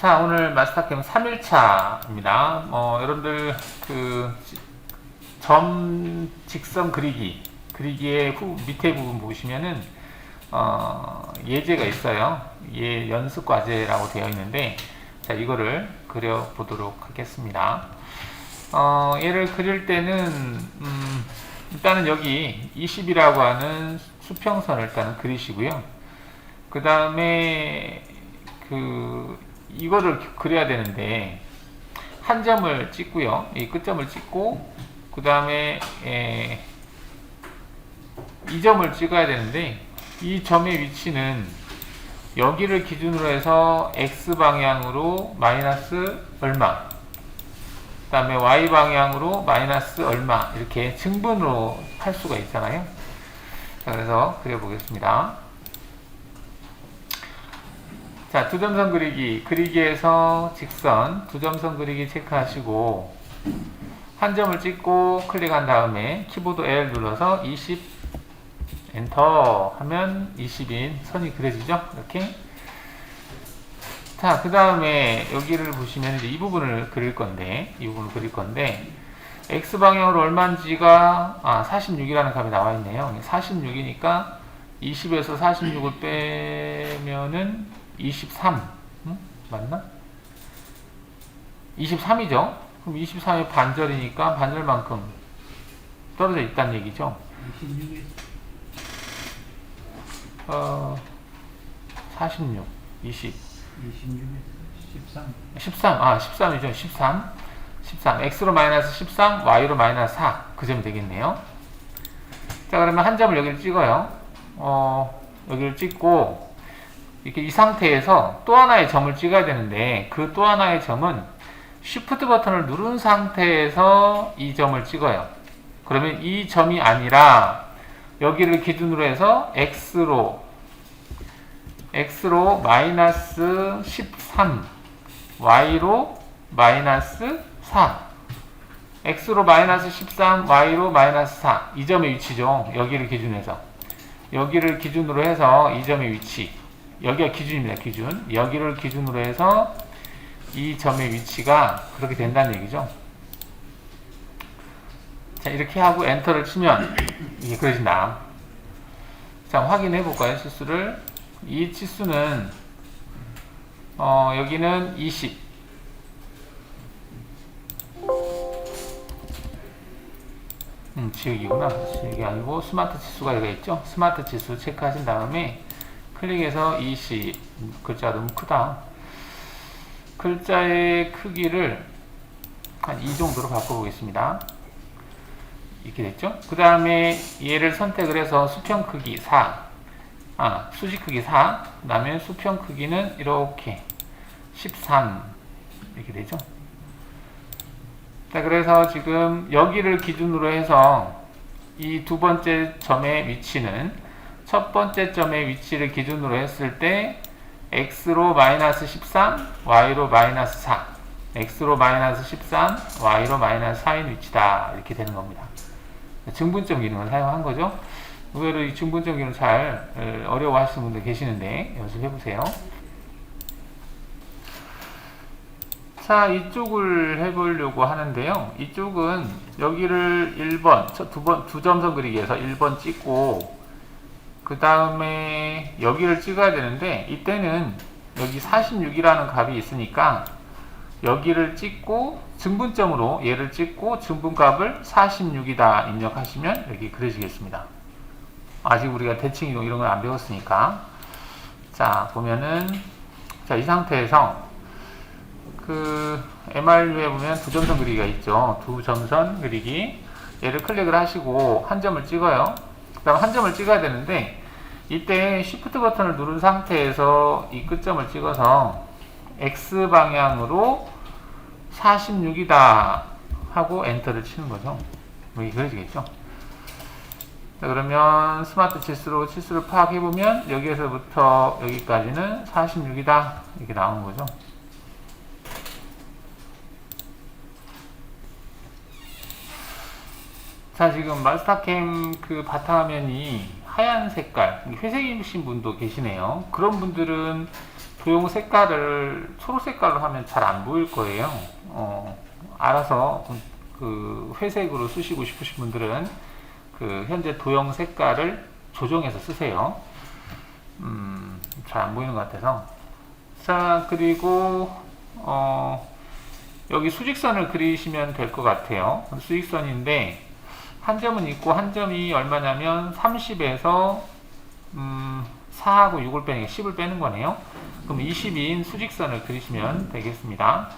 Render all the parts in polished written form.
자, 오늘 마스터캠 3일차입니다. 여러분들 점 직선 그리기의 밑에 부분 보시면은 예제가 있어요. 예 연습 과제라고 되어 있는데, 자, 이거를 그려 보도록 하겠습니다. 얘를 그릴 때는 일단은 여기 20이라고 하는 수평선을 일단은 그리시고요. 그 다음에 이거를 그려야 되는데, 한 점을 찍고요. 이 끝점을 찍고, 그 다음에 이 점을 찍어야 되는데, 이 점의 위치는 여기를 기준으로 해서 X방향으로 마이너스 얼마, 그 다음에 Y방향으로 마이너스 얼마, 이렇게 증분으로 할 수가 있잖아요. 자, 그래서 그려보겠습니다. 자, 두점선 그리기에서 직선, 두점선 그리기 체크하시고, 한 점을 찍고 클릭한 다음에 키보드 L 눌러서 20 엔터 하면 20인 선이 그려지죠? 이렇게. 자, 그 다음에 여기를 보시면 이제 이 부분을 그릴 건데, X방향으로 얼마인지가, 46이라는 값이 나와 있네요. 46이니까 20에서 46을 빼면은 23. 맞나? 23이죠? 그럼 23이 반절이니까 반절만큼 떨어져 있다는 얘기죠. 46, 20. 26에서 13. 13이죠. 13. X로 마이너스 13, Y로 마이너스 4. 그 점이 되겠네요. 자, 그러면 한 점을 여기를 찍어요. 여기를 찍고, 이렇게 이 상태에서 또 하나의 점을 찍어야 되는데, 그 또 하나의 점은 Shift 버튼을 누른 상태에서 이 점을 찍어요. 그러면 이 점이 아니라 여기를 기준으로 해서 X로 마이너스 13, Y로 마이너스 4. X로 마이너스 13, Y로 마이너스 4. 이 점의 위치죠. 여기를 기준으로 해서 이 점의 위치. 여기가 기준입니다. 여기를 기준으로 해서 이 점의 위치가 그렇게 된다는 얘기죠. 자, 이렇게 하고 엔터를 치면 이게 그려진다. 자, 확인해 볼까요? 치수를. 이 치수는 여기는 20. 지우기구나. 지우기 아니고 스마트 치수가 여기 있죠. 스마트 치수 체크하신 다음에 클릭해서 20. 글자가 너무 크다. 글자의 크기를 한 이 정도로 바꿔보겠습니다. 이렇게 됐죠? 그 다음에 얘를 선택을 해서 수평 크기 4. 수직 크기 4. 그 다음에 수평 크기는 이렇게 13. 이렇게 되죠? 자, 그래서 지금 여기를 기준으로 해서 이 두 번째 점의 위치는 첫 번째 점의 위치를 기준으로 했을 때 X로 마이너스 13, Y로 마이너스 4. X로 마이너스 13, Y로 마이너스 4인 위치다. 이렇게 되는 겁니다. 증분점 기능을 사용한 거죠. 의외로 이 증분점 기능 잘 어려워 하시는 분들 계시는데 연습해 보세요. 자, 이쪽을 해보려고 하는데요. 이쪽은 여기를 1번, 두 점선 그리기에서 1번 찍고, 그 다음에 여기를 찍어야 되는데, 이때는 여기 46이라는 값이 있으니까 여기를 찍고 증분점으로 얘를 찍고 증분값을 46이다 입력하시면 여기 그려지겠습니다. 아직 우리가 대칭이동 이런 걸 안 배웠으니까. 자, 보면은, 자, 이 상태에서 MRU에 보면 두 점선 그리기가 있죠. 두 점선 그리기. 얘를 클릭을 하시고 한 점을 찍어요. 그 다음 한 점을 찍어야 되는데, 이때 Shift 버튼을 누른 상태에서 이 끝점을 찍어서 X방향으로 46이다 하고 엔터를 치는 거죠. 여기 그려지겠죠. 자, 그러면 스마트 치수를 파악해보면 여기에서부터 여기까지는 46이다 이렇게 나오는 거죠. 자, 지금 마스터캠 바탕화면이 하얀 색깔, 회색이신 분도 계시네요. 그런 분들은 도형 색깔을 초록 색깔로 하면 잘 안 보일 거예요. 알아서 그 회색으로 쓰시고 싶으신 분들은 그 현재 도형 색깔을 조정해서 쓰세요. 잘 안 보이는 것 같아서. 자, 그리고 여기 수직선을 그리시면 될 것 같아요. 수직선인데 한 점은 있고 한 점이 얼마냐면 30에서 4하고 6을 빼는 게 10을 빼는 거네요. 그럼 22인 수직선을 그리시면 되겠습니다.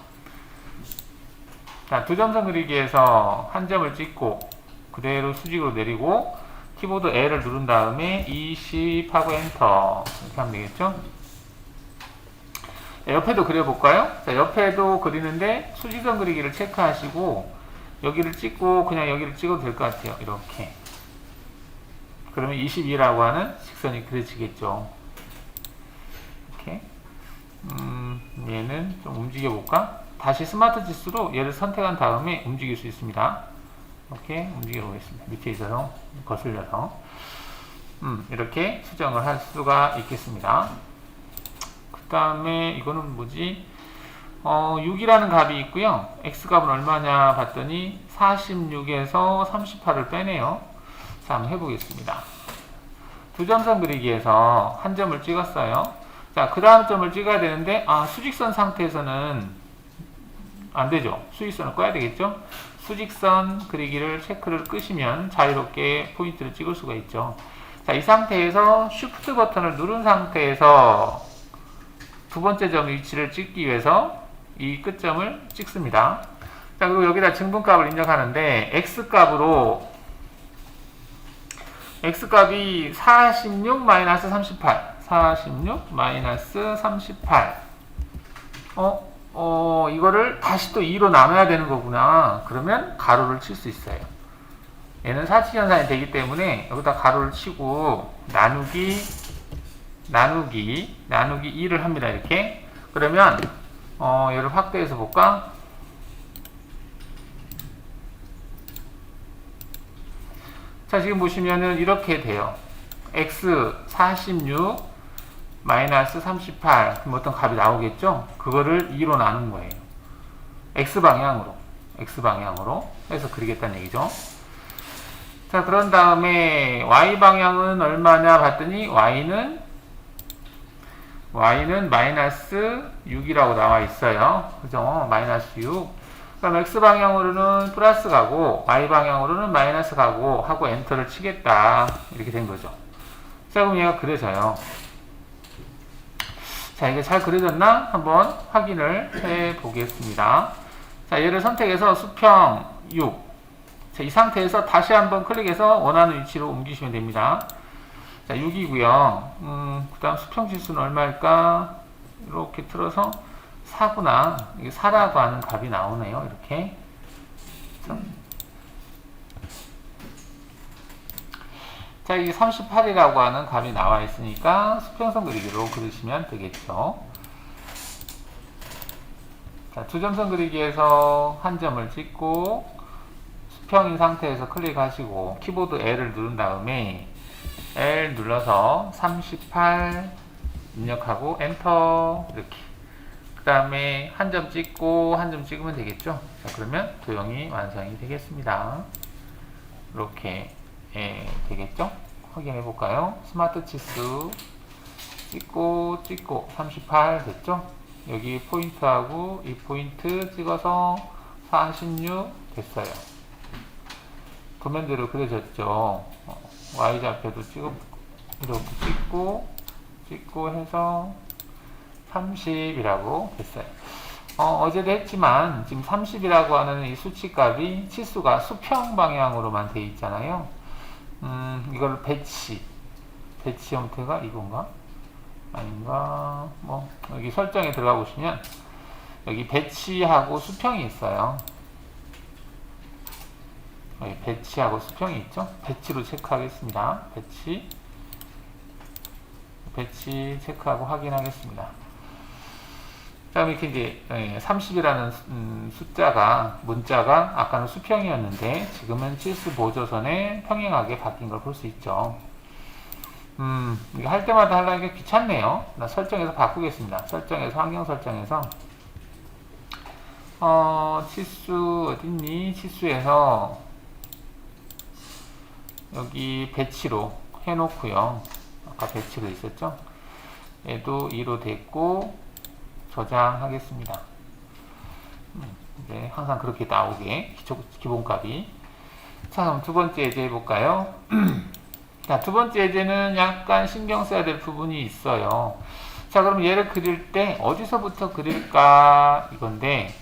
자, 두 점선 그리기에서 한 점을 찍고 그대로 수직으로 내리고 키보드 L을 누른 다음에 20하고 엔터 이렇게 하면 되겠죠. 옆에도 그려볼까요? 자, 옆에도 그리는데 수직선 그리기를 체크하시고 여기를 찍고 그냥 여기를 찍어도 될 것 같아요. 이렇게. 그러면 22라고 하는 직선이 그려지겠죠. 이렇게. 얘는 좀 움직여 볼까? 다시 스마트 지수로 얘를 선택한 다음에 움직일 수 있습니다. 이렇게 움직여 보겠습니다. 밑에 있어서 거슬려서 이렇게 수정을 할 수가 있겠습니다. 그 다음에 이거는 뭐지? 6이라는 값이 있고요. x값은 얼마냐 봤더니 46에서 38을 빼네요. 자, 한번 해보겠습니다. 두 점선 그리기에서 한 점을 찍었어요. 자, 그 다음 점을 찍어야 되는데 수직선 상태에서는 안 되죠. 수직선을 꺼야 되겠죠. 수직선 그리기를 체크를 끄시면 자유롭게 포인트를 찍을 수가 있죠. 자, 이 상태에서 Shift 버튼을 누른 상태에서 두 번째 점 위치를 찍기 위해서 이 끝점을 찍습니다. 자, 그리고 여기다 증분값을 입력하는데 x값이 46-38 46-38 이거를 다시 또 2로 나눠야 되는 거구나. 그러면 가로를 칠 수 있어요. 얘는 사칙현상이 되기 때문에 여기다 가로를 치고 나누기 2를 합니다. 이렇게. 그러면 얘를 확대해서 볼까? 자, 지금 보시면은 이렇게 돼요. x 46 마이너스 38 그럼 어떤 값이 나오겠죠? 그거를 2로 나눈 거예요. x방향으로 해서 그리겠다는 얘기죠. 자, 그런 다음에 y방향은 얼마냐 봤더니 y는 마이너스 6이라고 나와 있어요. 그죠? 마이너스 6. 그럼 x방향으로는 플러스 가고 y방향으로는 마이너스 가고 하고 엔터를 치겠다. 이렇게 된 거죠. 자, 그럼 얘가 그려져요. 자, 이게 잘 그려졌나? 한번 확인을 해 보겠습니다. 자, 얘를 선택해서 수평 6. 자, 이 상태에서 다시 한번 클릭해서 원하는 위치로 옮기시면 됩니다. 자, 6이고요. 그 다음 수평 지수는 얼마일까? 이렇게 틀어서 4구나. 이게 4라고 하는 값이 나오네요. 이렇게. 그렇죠? 자, 이게 38이라고 하는 값이 나와 있으니까 수평선 그리기로 그리시면 되겠죠. 자, 두 점선 그리기에서 한 점을 찍고 수평인 상태에서 클릭하시고 키보드 L을 누른 다음에 L 눌러서 38 입력하고 엔터 이렇게. 그 다음에 한 점 찍고 한 점 찍으면 되겠죠. 자, 그러면 도형이 완성이 되겠습니다. 이렇게 되겠죠? 확인해 볼까요? 스마트 치수 찍고 38 됐죠? 여기 포인트하고 이 포인트 찍어서 46 됐어요. 도면대로 그려졌죠? Y좌표도 이렇게 찍고 해서 30이라고 됐어요. 어제도 했지만 지금 30이라고 하는 이 수치값이 치수가 수평 방향으로만 돼 있잖아요. 이걸 배치 형태가 이건가? 아닌가? 뭐 여기 설정에 들어가 보시면 여기 배치하고 수평이 있어요. 여기 배치하고 수평이 있죠? 배치로 체크하겠습니다. 배치 체크하고 확인하겠습니다. 자, 이렇게 이제 30이라는 문자가 아까는 수평이었는데 지금은 치수 보조선에 평행하게 바뀐 걸 볼 수 있죠. 이거 할 때마다 하려니까 귀찮네요. 나 설정에서 바꾸겠습니다. 설정에서, 환경 설정에서, 치수, 어딨니? 치수에서, 여기 배치로 해놓고요. 아까 배치로 있었죠? 얘도 2로 됐고, 저장하겠습니다. 네, 항상 그렇게 나오게, 기본값이. 자, 그럼 두 번째 예제 해볼까요? 자, 두 번째 예제는 약간 신경 써야 될 부분이 있어요. 자, 그럼 얘를 그릴 때 어디서부터 그릴까? 이건데,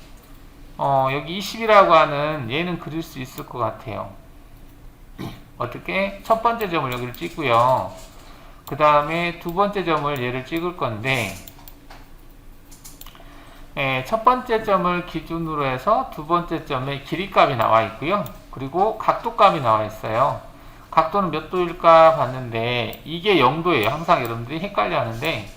여기 20이라고 하는 얘는 그릴 수 있을 것 같아요. 어떻게? 첫 번째 점을 여기를 찍고요. 그 다음에 두 번째 점을 얘를 찍을 건데, 첫 번째 점을 기준으로 해서 두 번째 점의 길이값이 나와 있고요. 그리고 각도값이 나와 있어요. 각도는 몇 도일까 봤는데 이게 0도예요. 항상 여러분들이 헷갈려 하는데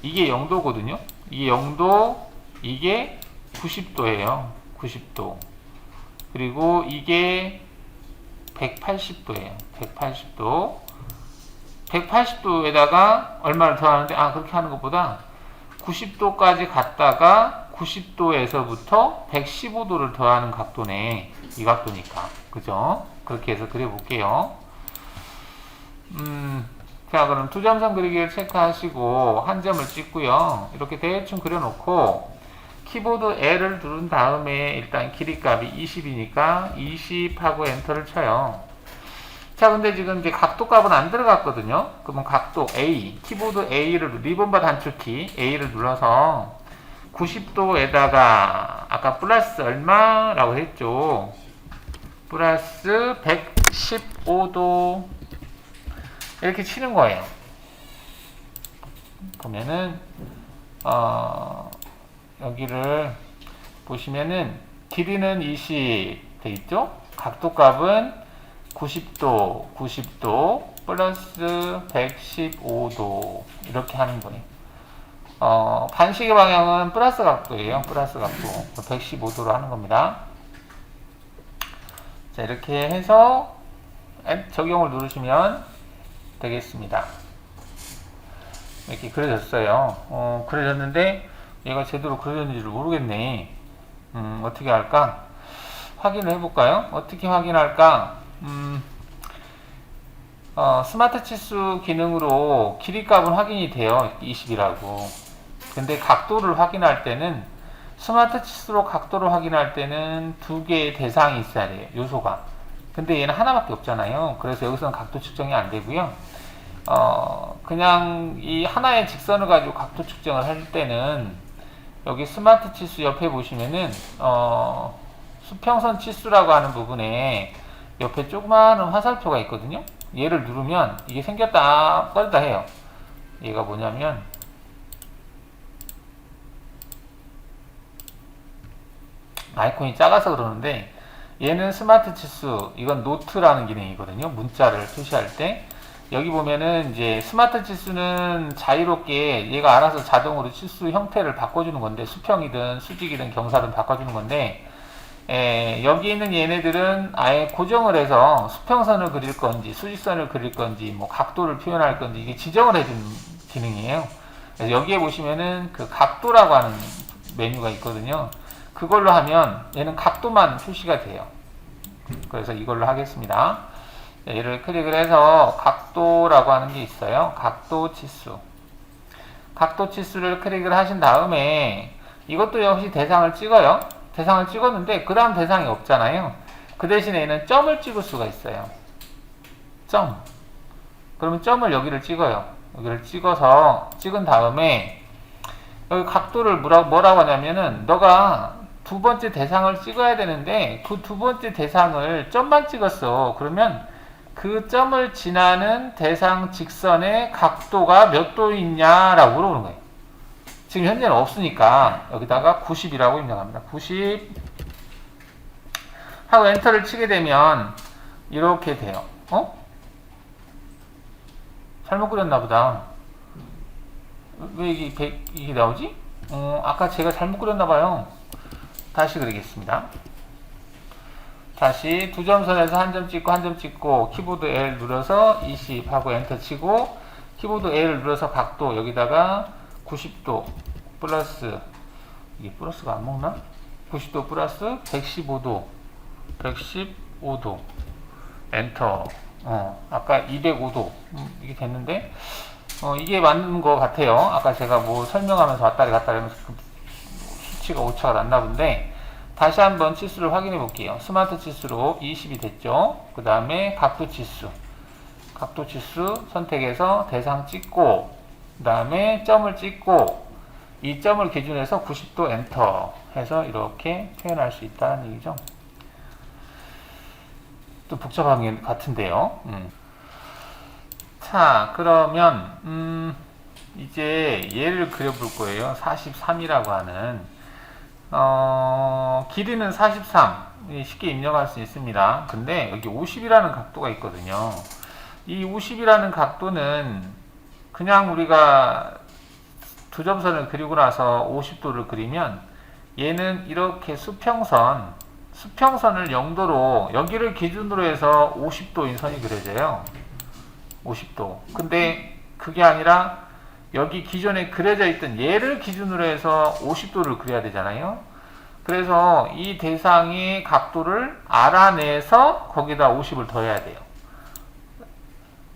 이게 0도거든요. 이게 0도, 이게 90도예요. 90도. 그리고 이게 180도예요. 180도. 180도에다가 얼마를 더하는데, 그렇게 하는 것보다 90도까지 갔다가 90도에서부터 115도를 더하는 각도네. 이 각도니까. 그죠? 그렇게 해서 그려볼게요. 자, 그럼 두 점선 그리기를 체크하시고 한 점을 찍고요. 이렇게 대충 그려놓고 키보드 L을 누른 다음에 일단 길이값이 20이니까 20하고 엔터를 쳐요. 자, 근데 지금 이제 각도값은 안 들어갔거든요. 그러면 각도 A, 키보드 A를, 리본바 단축키 A를 눌러서 90도에다가 아까 플러스 얼마라고 했죠? 플러스 115도 이렇게 치는 거예요. 보면은 여기를 보시면은 길이는 20 돼 있죠? 각도값은 90도, 90도, 플러스 115도, 이렇게 하는 거예요. 반시계 방향은 플러스 각도예요. 플러스 각도. 115도로 하는 겁니다. 자, 이렇게 해서 적용을 누르시면 되겠습니다. 이렇게 그려졌어요. 그려졌는데 얘가 제대로 그려졌는지를 모르겠네. 어떻게 할까? 확인을 해볼까요? 어떻게 확인할까? 스마트 치수 기능으로 길이값은 확인이 돼요. 20이라고. 근데 각도를 확인할 때는, 스마트 치수로 각도를 확인할 때는 두 개의 대상이 있어야 돼요. 요소가. 근데 얘는 하나밖에 없잖아요. 그래서 여기서는 각도 측정이 안 되고요. 그냥 이 하나의 직선을 가지고 각도 측정을 할 때는 여기 스마트 치수 옆에 보시면은 수평선 치수라고 하는 부분에 옆에 조그마한 화살표가 있거든요. 얘를 누르면 이게 생겼다 꺼졌다 해요. 얘가 뭐냐면 아이콘이 작아서 그러는데 얘는 스마트 치수, 이건 노트라는 기능이거든요. 문자를 표시할 때 여기 보면은 이제 스마트 치수는 자유롭게 얘가 알아서 자동으로 치수 형태를 바꿔주는 건데, 수평이든 수직이든 경사든 바꿔주는 건데, 여기 있는 얘네들은 아예 고정을 해서 수평선을 그릴 건지 수직선을 그릴 건지 뭐 각도를 표현할 건지 이게 지정을 해주는 기능이에요. 그래서 여기에 보시면은 그 각도라고 하는 메뉴가 있거든요. 그걸로 하면 얘는 각도만 표시가 돼요. 그래서 이걸로 하겠습니다. 얘를 클릭을 해서 각도라고 하는 게 있어요. 각도 치수. 각도 치수를 클릭을 하신 다음에 이것도 역시 대상을 찍어요. 대상을 찍었는데 그 다음 대상이 없잖아요. 그 대신에 얘는 점을 찍을 수가 있어요. 점. 그러면 점을 여기를 찍어요. 여기를 찍어서 찍은 다음에 여기 각도를 뭐라고 하냐면은 너가 두 번째 대상을 찍어야 되는데 그 두 번째 대상을 점만 찍었어. 그러면 그 점을 지나는 대상 직선의 각도가 몇 도 있냐라고 물어보는 거예요. 지금 현재는 없으니까 여기다가 90이라고 입력합니다. 90 하고 엔터를 치게 되면 이렇게 돼요. 잘못 그렸나 보다. 왜 이게 나오지? 아까 제가 잘못 그렸나 봐요. 다시 그리겠습니다. 다시 두 점선에서 한 점 찍고 한 점 찍고 키보드 L 눌러서 20 하고 엔터 치고 키보드 A를 눌러서 각도 여기다가 90도 플러스, 이게 플러스가 안 먹나? 90도 플러스 115도 115도 엔터. 아까 205도 이게 됐는데 이게 맞는 것 같아요. 아까 제가 뭐 설명하면서 왔다리 갔다리 하면서 그 수치가 오차가 났나 본데, 다시 한번 치수를 확인해 볼게요. 스마트 치수로 20이 됐죠. 그 다음에 각도 치수 선택해서 대상 찍고, 그 다음에 점을 찍고, 이 점을 기준으로 해서 90도 엔터 해서 이렇게 표현할 수 있다는 얘기죠. 또 복잡한 게 같은데요. 자, 그러면 이제 얘를 그려볼 거예요. 43이라고 하는 길이는 43 쉽게 입력할 수 있습니다. 근데 여기 50이라는 각도가 있거든요. 이 50이라는 각도는 그냥 우리가 두 점선을 그리고 나서 50도를 그리면 얘는 이렇게 수평선을 0도로 여기를 기준으로 해서 50도인 선이 그려져요. 50도. 근데 그게 아니라 여기 기존에 그려져 있던 얘를 기준으로 해서 50도를 그려야 되잖아요. 그래서 이 대상의 각도를 알아내서 거기다 50을 더해야 돼요.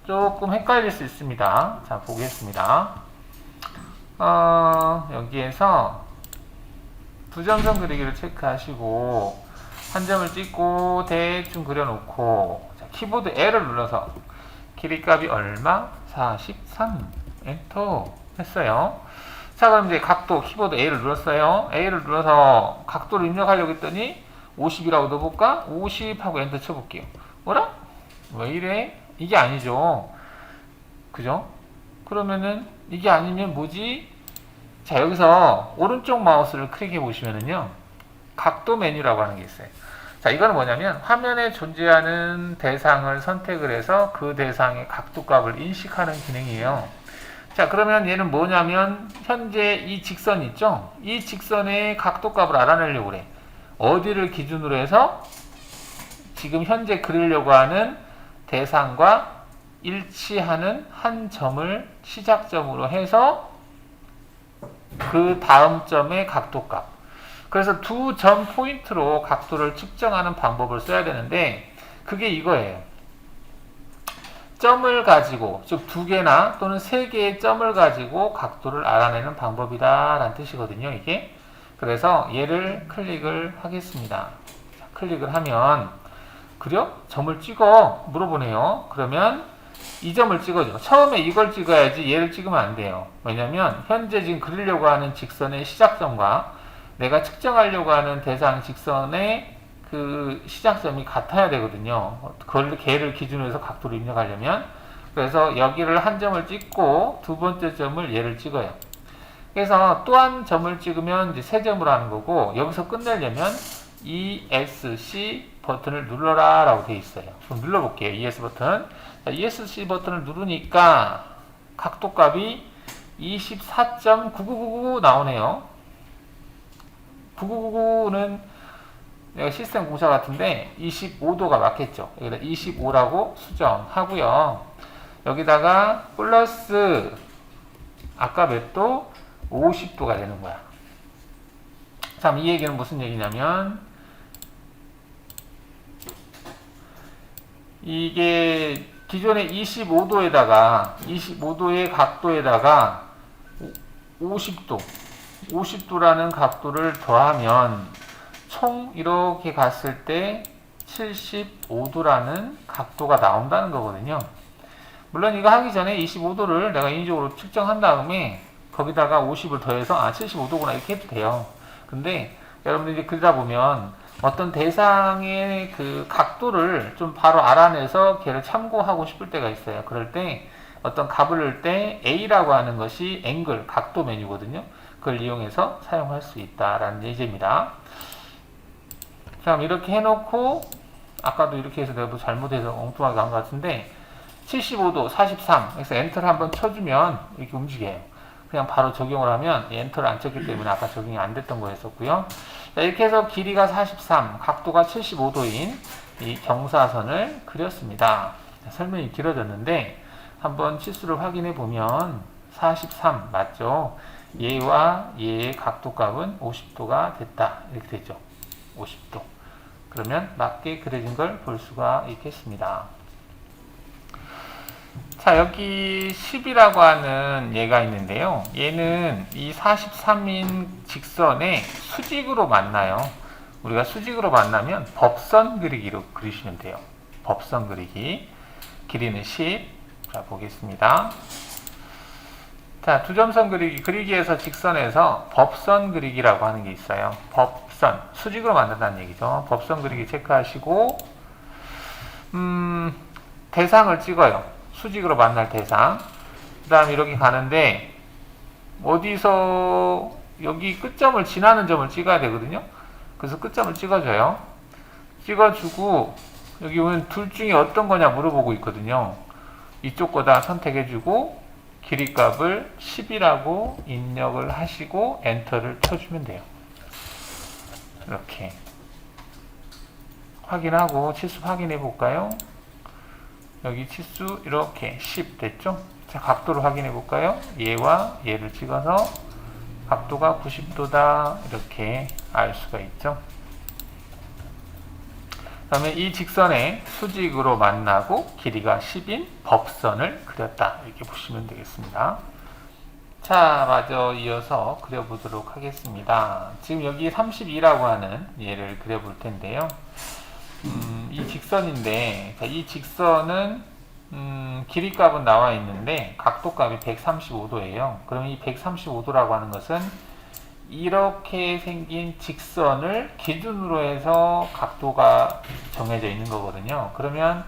조금 헷갈릴 수 있습니다. 자, 보겠습니다. 여기에서 두 점선 그리기를 체크하시고 한 점을 찍고 대충 그려놓고, 자, 키보드 L을 눌러서 길이값이 얼마? 43 엔터 했어요. 자, 그럼 이제 각도 키보드 A를 눌렀어요. A를 눌러서 각도를 입력하려고 했더니 50이라고 넣어볼까? 50 하고 엔터 쳐볼게요. 뭐라? 왜 이래? 이게 아니죠. 그죠? 그러면은 이게 아니면 뭐지? 자, 여기서 오른쪽 마우스를 클릭해 보시면은요, 각도 메뉴라고 하는 게 있어요. 자, 이거는 뭐냐면 화면에 존재하는 대상을 선택을 해서 그 대상의 각도값을 인식하는 기능이에요. 자, 그러면 얘는 뭐냐면 현재 이 직선 있죠? 이 직선의 각도값을 알아내려고 그래. 어디를 기준으로 해서 지금 현재 그리려고 하는 대상과 일치하는 한 점을 시작점으로 해서 그 다음 점의 각도값. 그래서 두 점 포인트로 각도를 측정하는 방법을 써야 되는데, 그게 이거예요. 점을 가지고, 즉 두 개나 또는 세 개의 점을 가지고 각도를 알아내는 방법이다 라는 뜻이거든요, 이게. 그래서 얘를 클릭을 하겠습니다. 자, 클릭을 하면 그려? 점을 찍어? 물어보네요. 그러면 이 점을 찍어줘. 처음에 이걸 찍어야지 얘를 찍으면 안 돼요. 왜냐면 현재 지금 그리려고 하는 직선의 시작점과 내가 측정하려고 하는 대상 직선의 그 시작점이 같아야 되거든요. 그걸 걔를 기준으로 해서 각도를 입력하려면. 그래서 여기를 한 점을 찍고 두 번째 점을 얘를 찍어요. 그래서 또 한 점을 찍으면 이제 세 점으로 하는 거고, 여기서 끝내려면 ESC 버튼을 눌러라 라고 되어 있어요. 그럼 눌러볼게요. ESC 버튼. 자, ESC 버튼을 누르니까 각도값이 24.9999 나오네요. 9999는 내가 시스템 공사 같은데 25도가 맞겠죠. 여기다 25라고 수정하고요. 여기다가 플러스 아까 몇 도? 50도가 되는 거야. 참, 이 얘기는 무슨 얘기냐면 이게 기존의 25도의 각도에다가 50도라는 각도를 더하면 총 이렇게 갔을 때 75도라는 각도가 나온다는 거거든요. 물론 이거 하기 전에 25도를 내가 인위적으로 측정한 다음에 거기다가 50을 더해서 75도구나 이렇게 해도 돼요. 근데 여러분들 이제 그러다 보면 어떤 대상의 그 각도를 좀 바로 알아내서 걔를 참고하고 싶을 때가 있어요. 그럴 때 어떤 값을 넣을 때 A라고 하는 것이 앵글, 각도 메뉴거든요. 그걸 이용해서 사용할 수 있다라는 예제입니다. 자, 이렇게 해놓고 아까도 이렇게 해서 내가 잘못해서 엉뚱하게 간 것 같은데 75도, 43 그래서 엔터를 한번 쳐주면 이렇게 움직여요. 그냥 바로 적용을 하면 엔터를 안 쳤기 때문에 아까 적용이 안 됐던 거였었고요. 자, 이렇게 해서 길이가 43, 각도가 75도인 이 경사선을 그렸습니다. 자, 설명이 길어졌는데 한번 치수를 확인해 보면 43 맞죠? 얘와 얘의 각도값은 50도가 됐다. 이렇게 되죠. 50도. 그러면 맞게 그려진 걸 볼 수가 있겠습니다. 자, 여기 10이라고 하는 얘가 있는데요. 얘는 이 43인 직선에 수직으로 만나요. 우리가 수직으로 만나면 법선 그리기로 그리시면 돼요. 법선 그리기. 길이는 10. 자, 보겠습니다. 자, 두점선 그리기에서 직선에서 법선 그리기라고 하는 게 있어요. 법선. 수직으로 만든다는 얘기죠. 법선 그리기 체크하시고, 대상을 찍어요. 수직으로 만날 대상. 그 다음에 이렇게 가는데, 어디서, 여기 끝점을 지나는 점을 찍어야 되거든요. 그래서 끝점을 찍어줘요. 찍어주고, 여기 보면 둘 중에 어떤 거냐 물어보고 있거든요. 이쪽 거다 선택해주고, 길이값을 10이라고 입력을 하시고, 엔터를 쳐주면 돼요. 이렇게. 확인하고, 치수 확인해 볼까요? 여기 치수 이렇게 10 됐죠? 자, 각도를 확인해 볼까요? 얘와 얘를 찍어서 각도가 90도다 이렇게 알 수가 있죠. 그 다음에 이 직선에 수직으로 만나고 길이가 10인 법선을 그렸다 이렇게 보시면 되겠습니다. 자, 마저 이어서 그려보도록 하겠습니다. 지금 여기 32라고 하는 얘를 그려볼 텐데요. 이 직선인데, 이 직선은 길이값은 나와 있는데 각도값이 135도예요. 그럼 이 135도라고 하는 것은 이렇게 생긴 직선을 기준으로 해서 각도가 정해져 있는 거거든요. 그러면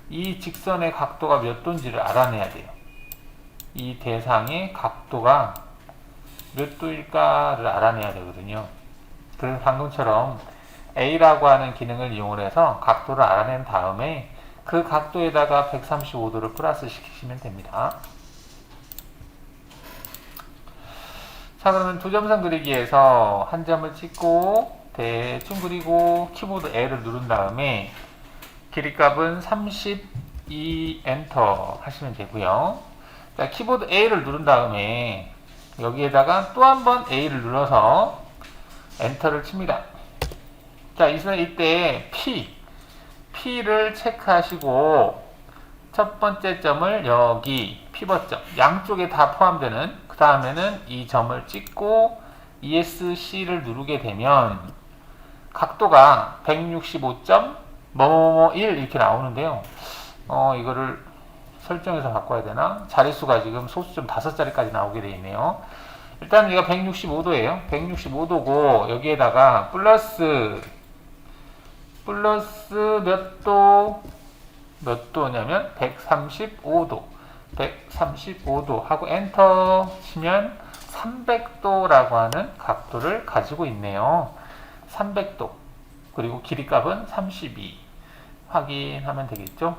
이 직선의 각도가 몇 도인지를 알아내야 돼요. 이 대상의 각도가 몇 도일까를 알아내야 되거든요. 그래서 방금처럼 A라고 하는 기능을 이용해서 각도를 알아낸 다음에 그 각도에다가 135도를 플러스 시키시면 됩니다. 자, 그러면 두점선 그리기에서 한 점을 찍고 대충 그리고 키보드 L을 누른 다음에 길이값은 32 엔터 하시면 되고요. 자, 키보드 A를 누른 다음에 여기에다가 또 한 번 A를 눌러서 엔터를 칩니다. 자, 이때 P를 체크하시고 첫 번째 점을 여기 피벗점 양쪽에 다 포함되는 그 다음에는 이 점을 찍고 ESC를 누르게 되면 각도가 165.1 이렇게 나오는데요. 이거를 설정해서 바꿔야 되나? 자릿수가 지금 소수점 5자리까지 나오게 되어 있네요. 일단 얘가 165도예요. 165도고 여기에다가 플러스 몇 도냐면 135도 135도 하고 엔터 치면 300도라고 하는 각도를 가지고 있네요. 300도 그리고 길이값은 32 확인하면 되겠죠.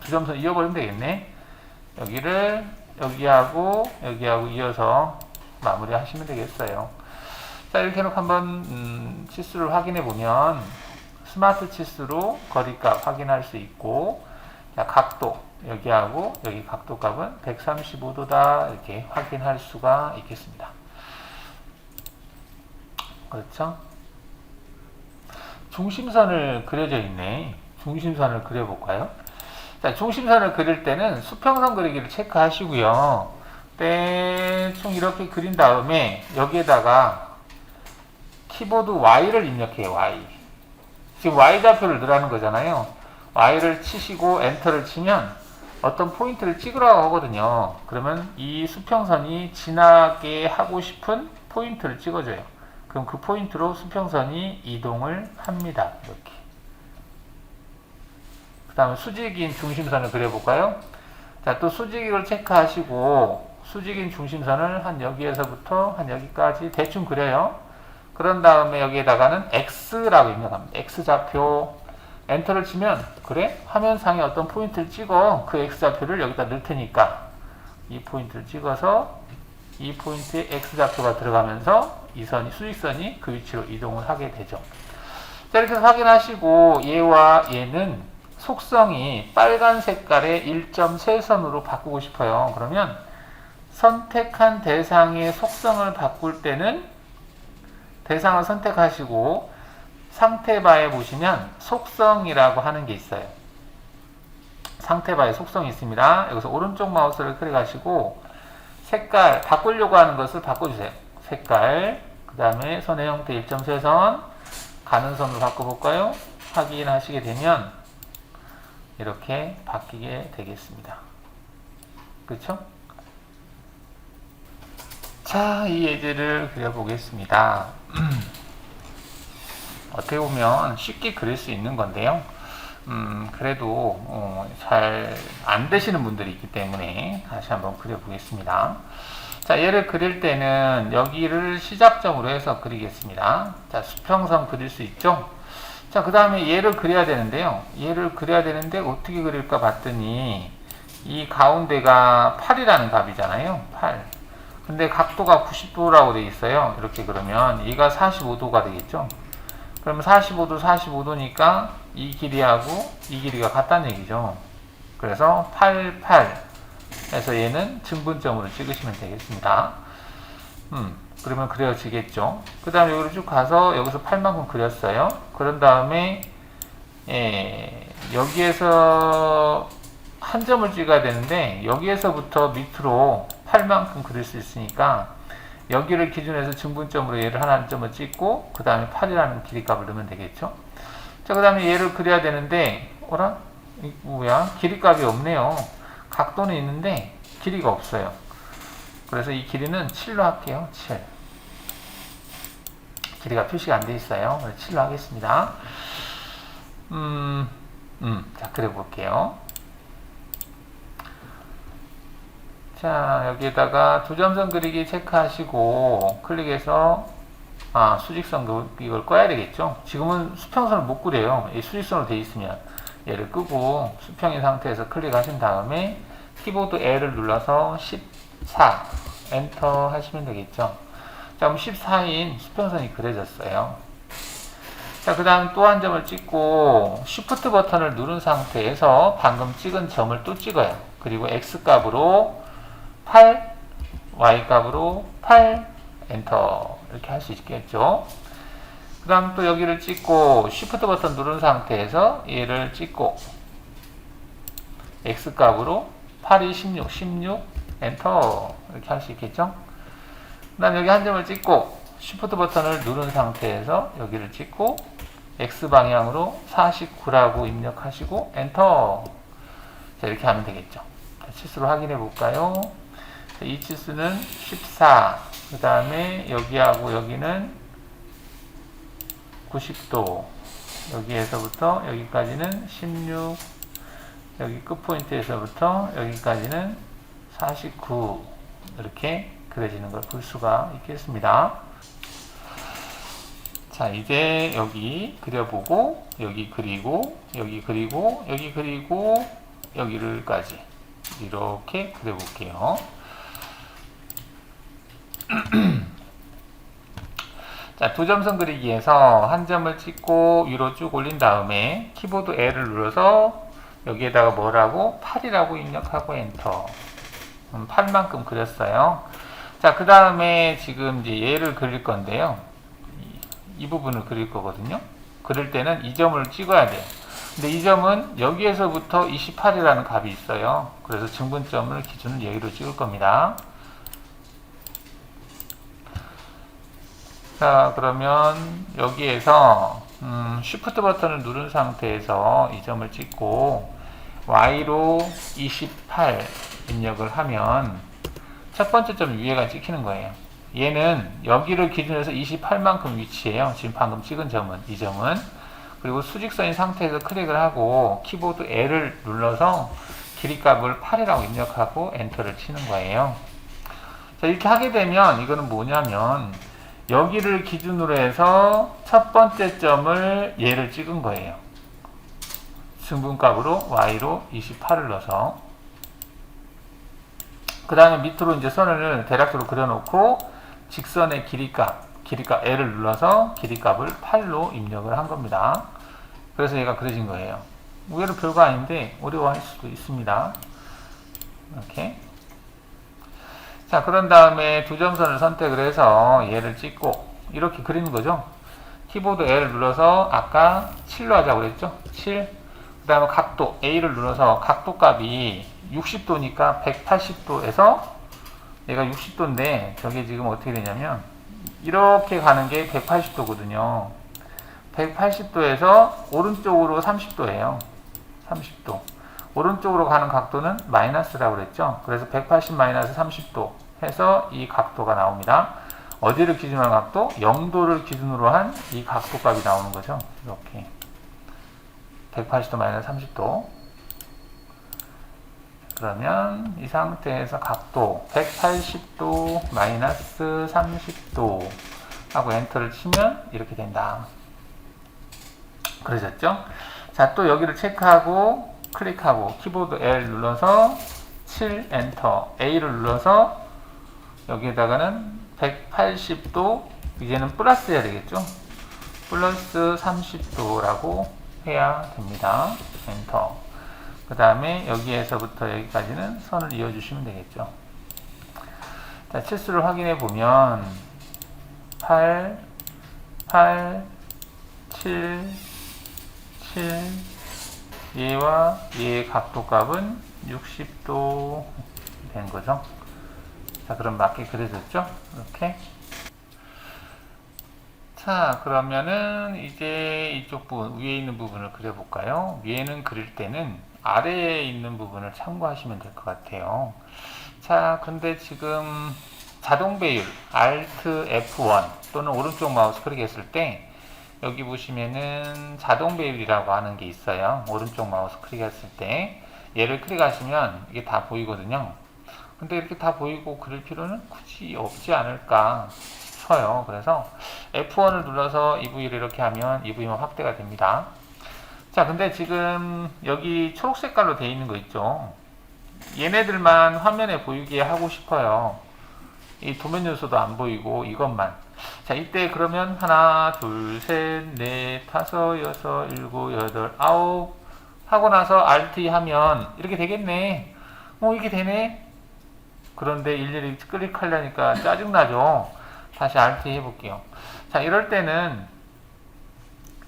두 점선 이어버리면 되겠네. 여기를 여기하고 이어서 마무리 하시면 되겠어요. 자, 이렇게 해놓고 한번 치수를 확인해 보면 스마트 치수로 거리값 확인할 수 있고, 자, 각도 여기하고 여기 각도 값은 135도다 이렇게 확인할 수가 있겠습니다. 그렇죠? 중심선을 그려져 있네. 중심선을 그려볼까요? 자, 중심선을 그릴 때는 수평선 그리기를 체크하시고요. 대충 이렇게 그린 다음에 여기에다가 키보드 Y를 입력해요. Y. 지금 Y좌표를 넣으라는 거잖아요. Y를 치시고 엔터를 치면 어떤 포인트를 찍으라고 하거든요. 그러면 이 수평선이 지나게 하고 싶은 포인트를 찍어줘요. 그럼 그 포인트로 수평선이 이동을 합니다. 이렇게. 그 다음에 수직인 중심선을 그려볼까요? 자, 또 수직을 체크하시고 수직인 중심선을 한 여기에서부터 한 여기까지 대충 그려요. 그런 다음에 여기에다가는 X라고 입력합니다. X좌표 엔터를 치면 그래? 화면상에 어떤 포인트를 찍어 그 X좌표를 여기다 넣을 테니까 이 포인트를 찍어서 이 포인트에 X좌표가 들어가면서 이 선이 수직선이 그 위치로 이동을 하게 되죠. 자, 이렇게 해서 확인하시고 얘와 얘는 속성이 빨간 색깔의 1.3선으로 바꾸고 싶어요. 그러면 선택한 대상의 속성을 바꿀 때는 대상을 선택하시고 상태바에 보시면 속성이라고 하는 게 있어요. 상태바에 속성이 있습니다. 여기서 오른쪽 마우스를 클릭하시고 색깔 바꾸려고 하는 것을 바꿔주세요. 색깔, 그 다음에 선의 형태 1.3선 가는 선으로 바꿔볼까요? 확인하시게 되면 이렇게 바뀌게 되겠습니다. 그렇죠? 자, 이 예제를 그려보겠습니다. 어떻게 보면 쉽게 그릴 수 있는 건데요. 그래도 잘 안 되시는 분들이 있기 때문에 다시 한번 그려보겠습니다. 자, 얘를 그릴 때는 여기를 시작점으로 해서 그리겠습니다. 자, 수평선 그릴 수 있죠? 자, 그 다음에 얘를 그려야 되는데요. 얘를 그려야 되는데 어떻게 그릴까 봤더니 이 가운데가 8이라는 값이잖아요. 8. 근데 각도가 90도라고 되어 있어요. 이렇게 그러면 얘가 45도가 되겠죠? 그러면 45도, 45도니까 이 길이하고 이 길이가 같다는 얘기죠. 그래서 8, 8 해서 얘는 증분점으로 찍으시면 되겠습니다. 그러면 그려지겠죠. 그 다음에 여기로 쭉 가서 여기서 8만큼 그렸어요. 그런 다음에 여기에서 한 점을 찍어야 되는데 여기에서부터 밑으로 8만큼 그릴 수 있으니까 여기를 기준으로 해서 증분점으로 얘를 하나 점을 찍고 그 다음에 8이라는 길이값을 넣으면 되겠죠. 자, 그 다음에 얘를 그려야 되는데 어라? 뭐야? 길이값이 없네요. 각도는 있는데 길이가 없어요. 그래서 이 길이는 7로 할게요. 7. 길이가 표시가 안 돼 있어요. 그래서 7로 하겠습니다. 자, 그려볼게요. 자, 여기에다가 두 점선 그리기 체크하시고 클릭해서 수직선 이걸 꺼야 되겠죠. 지금은 수평선을 못 그려요. 이 수직선으로 되어 있으면 얘를 끄고 수평인 상태에서 클릭하신 다음에 키보드 L을 눌러서 14 엔터 하시면 되겠죠. 자, 그럼 14인 수평선이 그려졌어요. 자, 그 다음 또 한 점을 찍고 Shift 버튼을 누른 상태에서 방금 찍은 점을 또 찍어요. 그리고 X값으로 8, Y값으로 8 엔터 이렇게 할 수 있겠죠. 그 다음 또 여기를 찍고 Shift 버튼 누른 상태에서 얘를 찍고 X값으로 8이 16, 16 엔터 이렇게 할 수 있겠죠. 그 다음 여기 한 점을 찍고 Shift 버튼을 누른 상태에서 여기를 찍고 X방향으로 49라고 입력하시고 엔터. 자, 이렇게 하면 되겠죠. 자, 치수를 확인해 볼까요? 자, 이 치수는 14. 그 다음에 여기하고 여기는 90도. 여기에서부터 여기까지는 16. 여기 끝포인트에서부터 여기까지는 49. 이렇게 그려지는 걸 볼 수가 있겠습니다. 자, 이제 여기 그려보고 여기 그리고 여기 그리고 여기 그리고 여기를까지 이렇게 그려볼게요. 자, 두 점선 그리기에서 한 점을 찍고 위로 쭉 올린 다음에 키보드 L을 눌러서 여기에다가 뭐라고? 8이라고 입력하고 엔터. 8만큼 그렸어요. 자, 그 다음에 지금 이제 얘를 그릴 건데요. 이 부분을 그릴 거거든요. 그릴 때는 이 점을 찍어야 돼요. 근데 이 점은 여기에서부터 28이라는 값이 있어요. 그래서 증분점을 기준을 여기로 찍을 겁니다. 자, 그러면 여기에서 Shift 버튼을 누른 상태에서 이 점을 찍고 Y로 28 입력을 하면 첫 번째 점 위에가 찍히는 거예요. 얘는 여기를 기준으로 해서 28만큼 위치해요. 지금 방금 찍은 점은, 이 점은. 그리고 수직선인 상태에서 클릭을 하고 키보드 L을 눌러서 길이값을 8이라고 입력하고 엔터를 치는 거예요. 자, 이렇게 하게 되면 이거는 뭐냐면 여기를 기준으로 해서 첫 번째 점을 얘를 찍은 거예요. 증분값으로 Y로 28을 넣어서 그 다음에 밑으로 이제 선을 대략적으로 그려놓고 직선의 길이값 L을 눌러서 길이값을 8로 입력을 한 겁니다. 그래서 얘가 그려진 거예요. 의외로 별거 아닌데 어려워할 수도 있습니다. 이렇게. 자, 그런 다음에 두 점선을 선택을 해서 얘를 찍고 이렇게 그리는 거죠. 키보드 L 눌러서 아까 7로 하자고 그랬죠. 7. 그 다음에 각도 A를 눌러서 각도 값이 60도니까 180도에서 얘가 60도인데 저게 지금 어떻게 되냐면 이렇게 가는 게 180도거든요. 180도에서 오른쪽으로 30도예요. 30도. 오른쪽으로 가는 각도는 마이너스라고 그랬죠. 그래서 180 마이너스 30도 해서 이 각도가 나옵니다. 어디를 기준으로 한 각도? 0도를 기준으로 한 이 각도 값이 나오는 거죠. 이렇게 180도 마이너스 30도. 그러면 이 상태에서 각도 180도 마이너스 30도 하고 엔터를 치면 이렇게 된다. 그러셨죠? 자, 또 여기를 체크하고 클릭하고 키보드 L 눌러서 7 엔터 A를 눌러서 여기에다가는 180도 이제는 플러스 해야 되겠죠? 플러스 30도라고 해야 됩니다. 엔터. 그 다음에 여기에서부터 여기까지는 선을 이어주시면 되겠죠. 자, 치수를 확인해 보면 8, 8, 7, 7 얘와 얘의 각도 값은 60도 된 거죠. 자, 그럼 맞게 그려졌죠? 이렇게. 자, 그러면은 이제 이쪽 부분, 위에 있는 부분을 그려볼까요? 위에는 그릴 때는 아래에 있는 부분을 참고하시면 될 것 같아요. 자, 근데 지금 자동 배율 Alt F1 또는 오른쪽 마우스 클릭했을 때 여기 보시면은 자동 배율이라고 하는 게 있어요. 오른쪽 마우스 클릭했을 때 얘를 클릭하시면 이게 다 보이거든요. 근데 이렇게 다 보이고 그릴 필요는 굳이 없지 않을까 싶어요. 그래서 F1을 눌러서 EV를 이렇게 하면 EV만 확대가 됩니다. 자, 근데 지금 여기 초록 색깔로 되어 있는 거 있죠. 얘네들만 화면에 보이게 하고 싶어요. 이 도면 요소도 안 보이고 이것만. 자, 이때 그러면 하나, 둘, 셋, 넷, 다섯, 여섯, 일곱, 여덟, 아홉 하고 나서 Alt 하면 이렇게 되겠네. 이게 되네. 그런데 일일이 클릭하려니까 짜증나죠. 다시 Alt 해볼게요. 자, 이럴 때는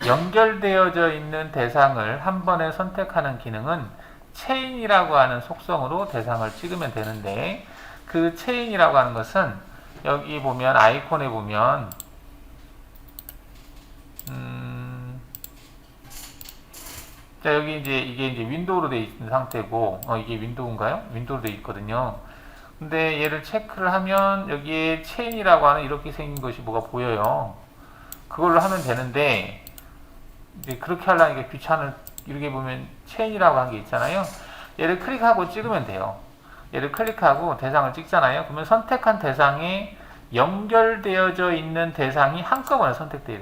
연결되어져 있는 대상을 한 번에 선택하는 기능은 체인이라고 하는 속성으로 대상을 찍으면 되는데, 그 체인이라고 하는 것은 여기 보면 아이콘에 보면 자, 여기 이제 이게 이제 윈도우로 되어 있는 상태고, 이게 윈도우인가요? 윈도우로 되어 있거든요. 근데 얘를 체크를 하면 여기에 체인이라고 하는 이렇게 생긴 것이 뭐가 보여요. 그걸로 하면 되는데 이제 그렇게 하려니까 귀찮을. 이렇게 보면 체인이라고 한 게 있잖아요. 얘를 클릭하고 찍으면 돼요. 얘를 클릭하고 대상을 찍잖아요. 그러면 선택한 대상에 연결되어져 있는 대상이 한꺼번에 선택돼요.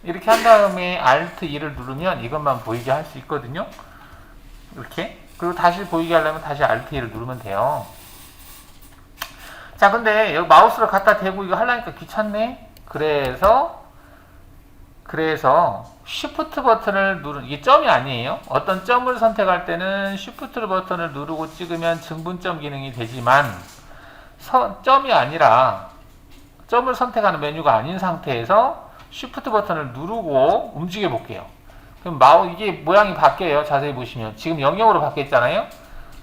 이렇게 한 다음에 Alt 2를 누르면 이것만 보이게 할 수 있거든요. 이렇게. 그리고 다시 보이게 하려면 다시 Alt 2를 누르면 돼요. 자, 근데 여기 마우스를 갖다 대고 이거 하려니까 귀찮네. 그래서 Shift 버튼을 이게 점이 아니에요. 어떤 점을 선택할 때는 Shift 버튼을 누르고 찍으면 증분점 기능이 되지만 점이 아니라 점을 선택하는 메뉴가 아닌 상태에서 Shift 버튼을 누르고 움직여 볼게요. 그럼 이게 모양이 바뀌어요. 자세히 보시면 지금 영역으로 바뀌었잖아요.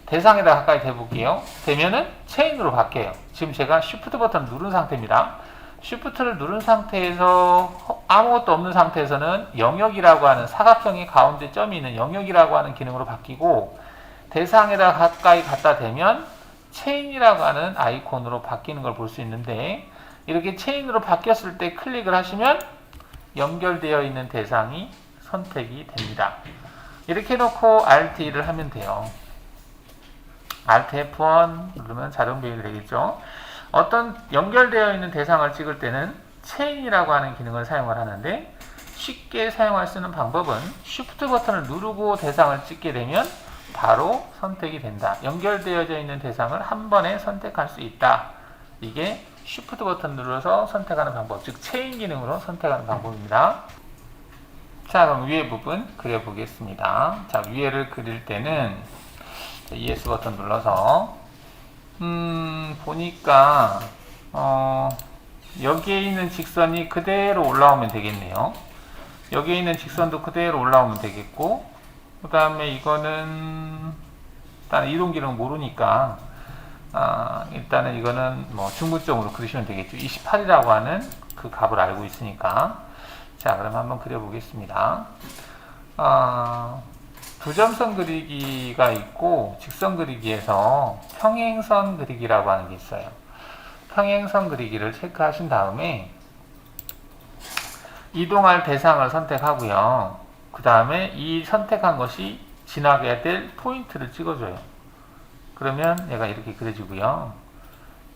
대상에다 가까이 대볼게요. 되면은 체인으로 바뀌어요. 지금 제가 Shift 버튼을 누른 상태입니다. Shift를 누른 상태에서 아무것도 없는 상태에서는 영역이라고 하는 사각형의 가운데 점이 있는 영역이라고 하는 기능으로 바뀌고, 대상에다 가까이 갖다 대면 체인이라고 하는 아이콘으로 바뀌는 걸 볼 수 있는데, 이렇게 체인으로 바뀌었을 때 클릭을 하시면 연결되어 있는 대상이 선택이 됩니다. 이렇게 해놓고 Alt-E를 하면 돼요. Alt-F1 누르면 자동 배열이 되겠죠. 어떤 연결되어 있는 대상을 찍을 때는 체인이라고 하는 기능을 사용을 하는데, 쉽게 사용할 수 있는 방법은 Shift 버튼을 누르고 대상을 찍게 되면 바로 선택이 된다. 연결되어져 있는 대상을 한 번에 선택할 수 있다. 이게 Shift 버튼 눌러서 선택하는 방법, 즉 체인 기능으로 선택하는 방법입니다. 자, 그럼 위에 부분 그려보겠습니다. 자, 위에를 그릴 때는 ES 버튼 눌러서 보니까 여기에 있는 직선이 그대로 올라오면 되겠네요. 여기에 있는 직선도 그대로 올라오면 되겠고, 그 다음에 이거는 일단 이동기능 모르니까 일단은 이거는 뭐 중분점으로 그리시면 되겠죠. 28이라고 하는 그 값을 알고 있으니까. 자, 그럼 한번 그려보겠습니다. 부점선 그리기가 있고 직선 그리기에서 평행선 그리기라고 하는 게 있어요. 평행선 그리기를 체크하신 다음에 이동할 대상을 선택하고요. 그 다음에 이 선택한 것이 지나가야 될 포인트를 찍어줘요. 그러면 얘가 이렇게 그려지고요.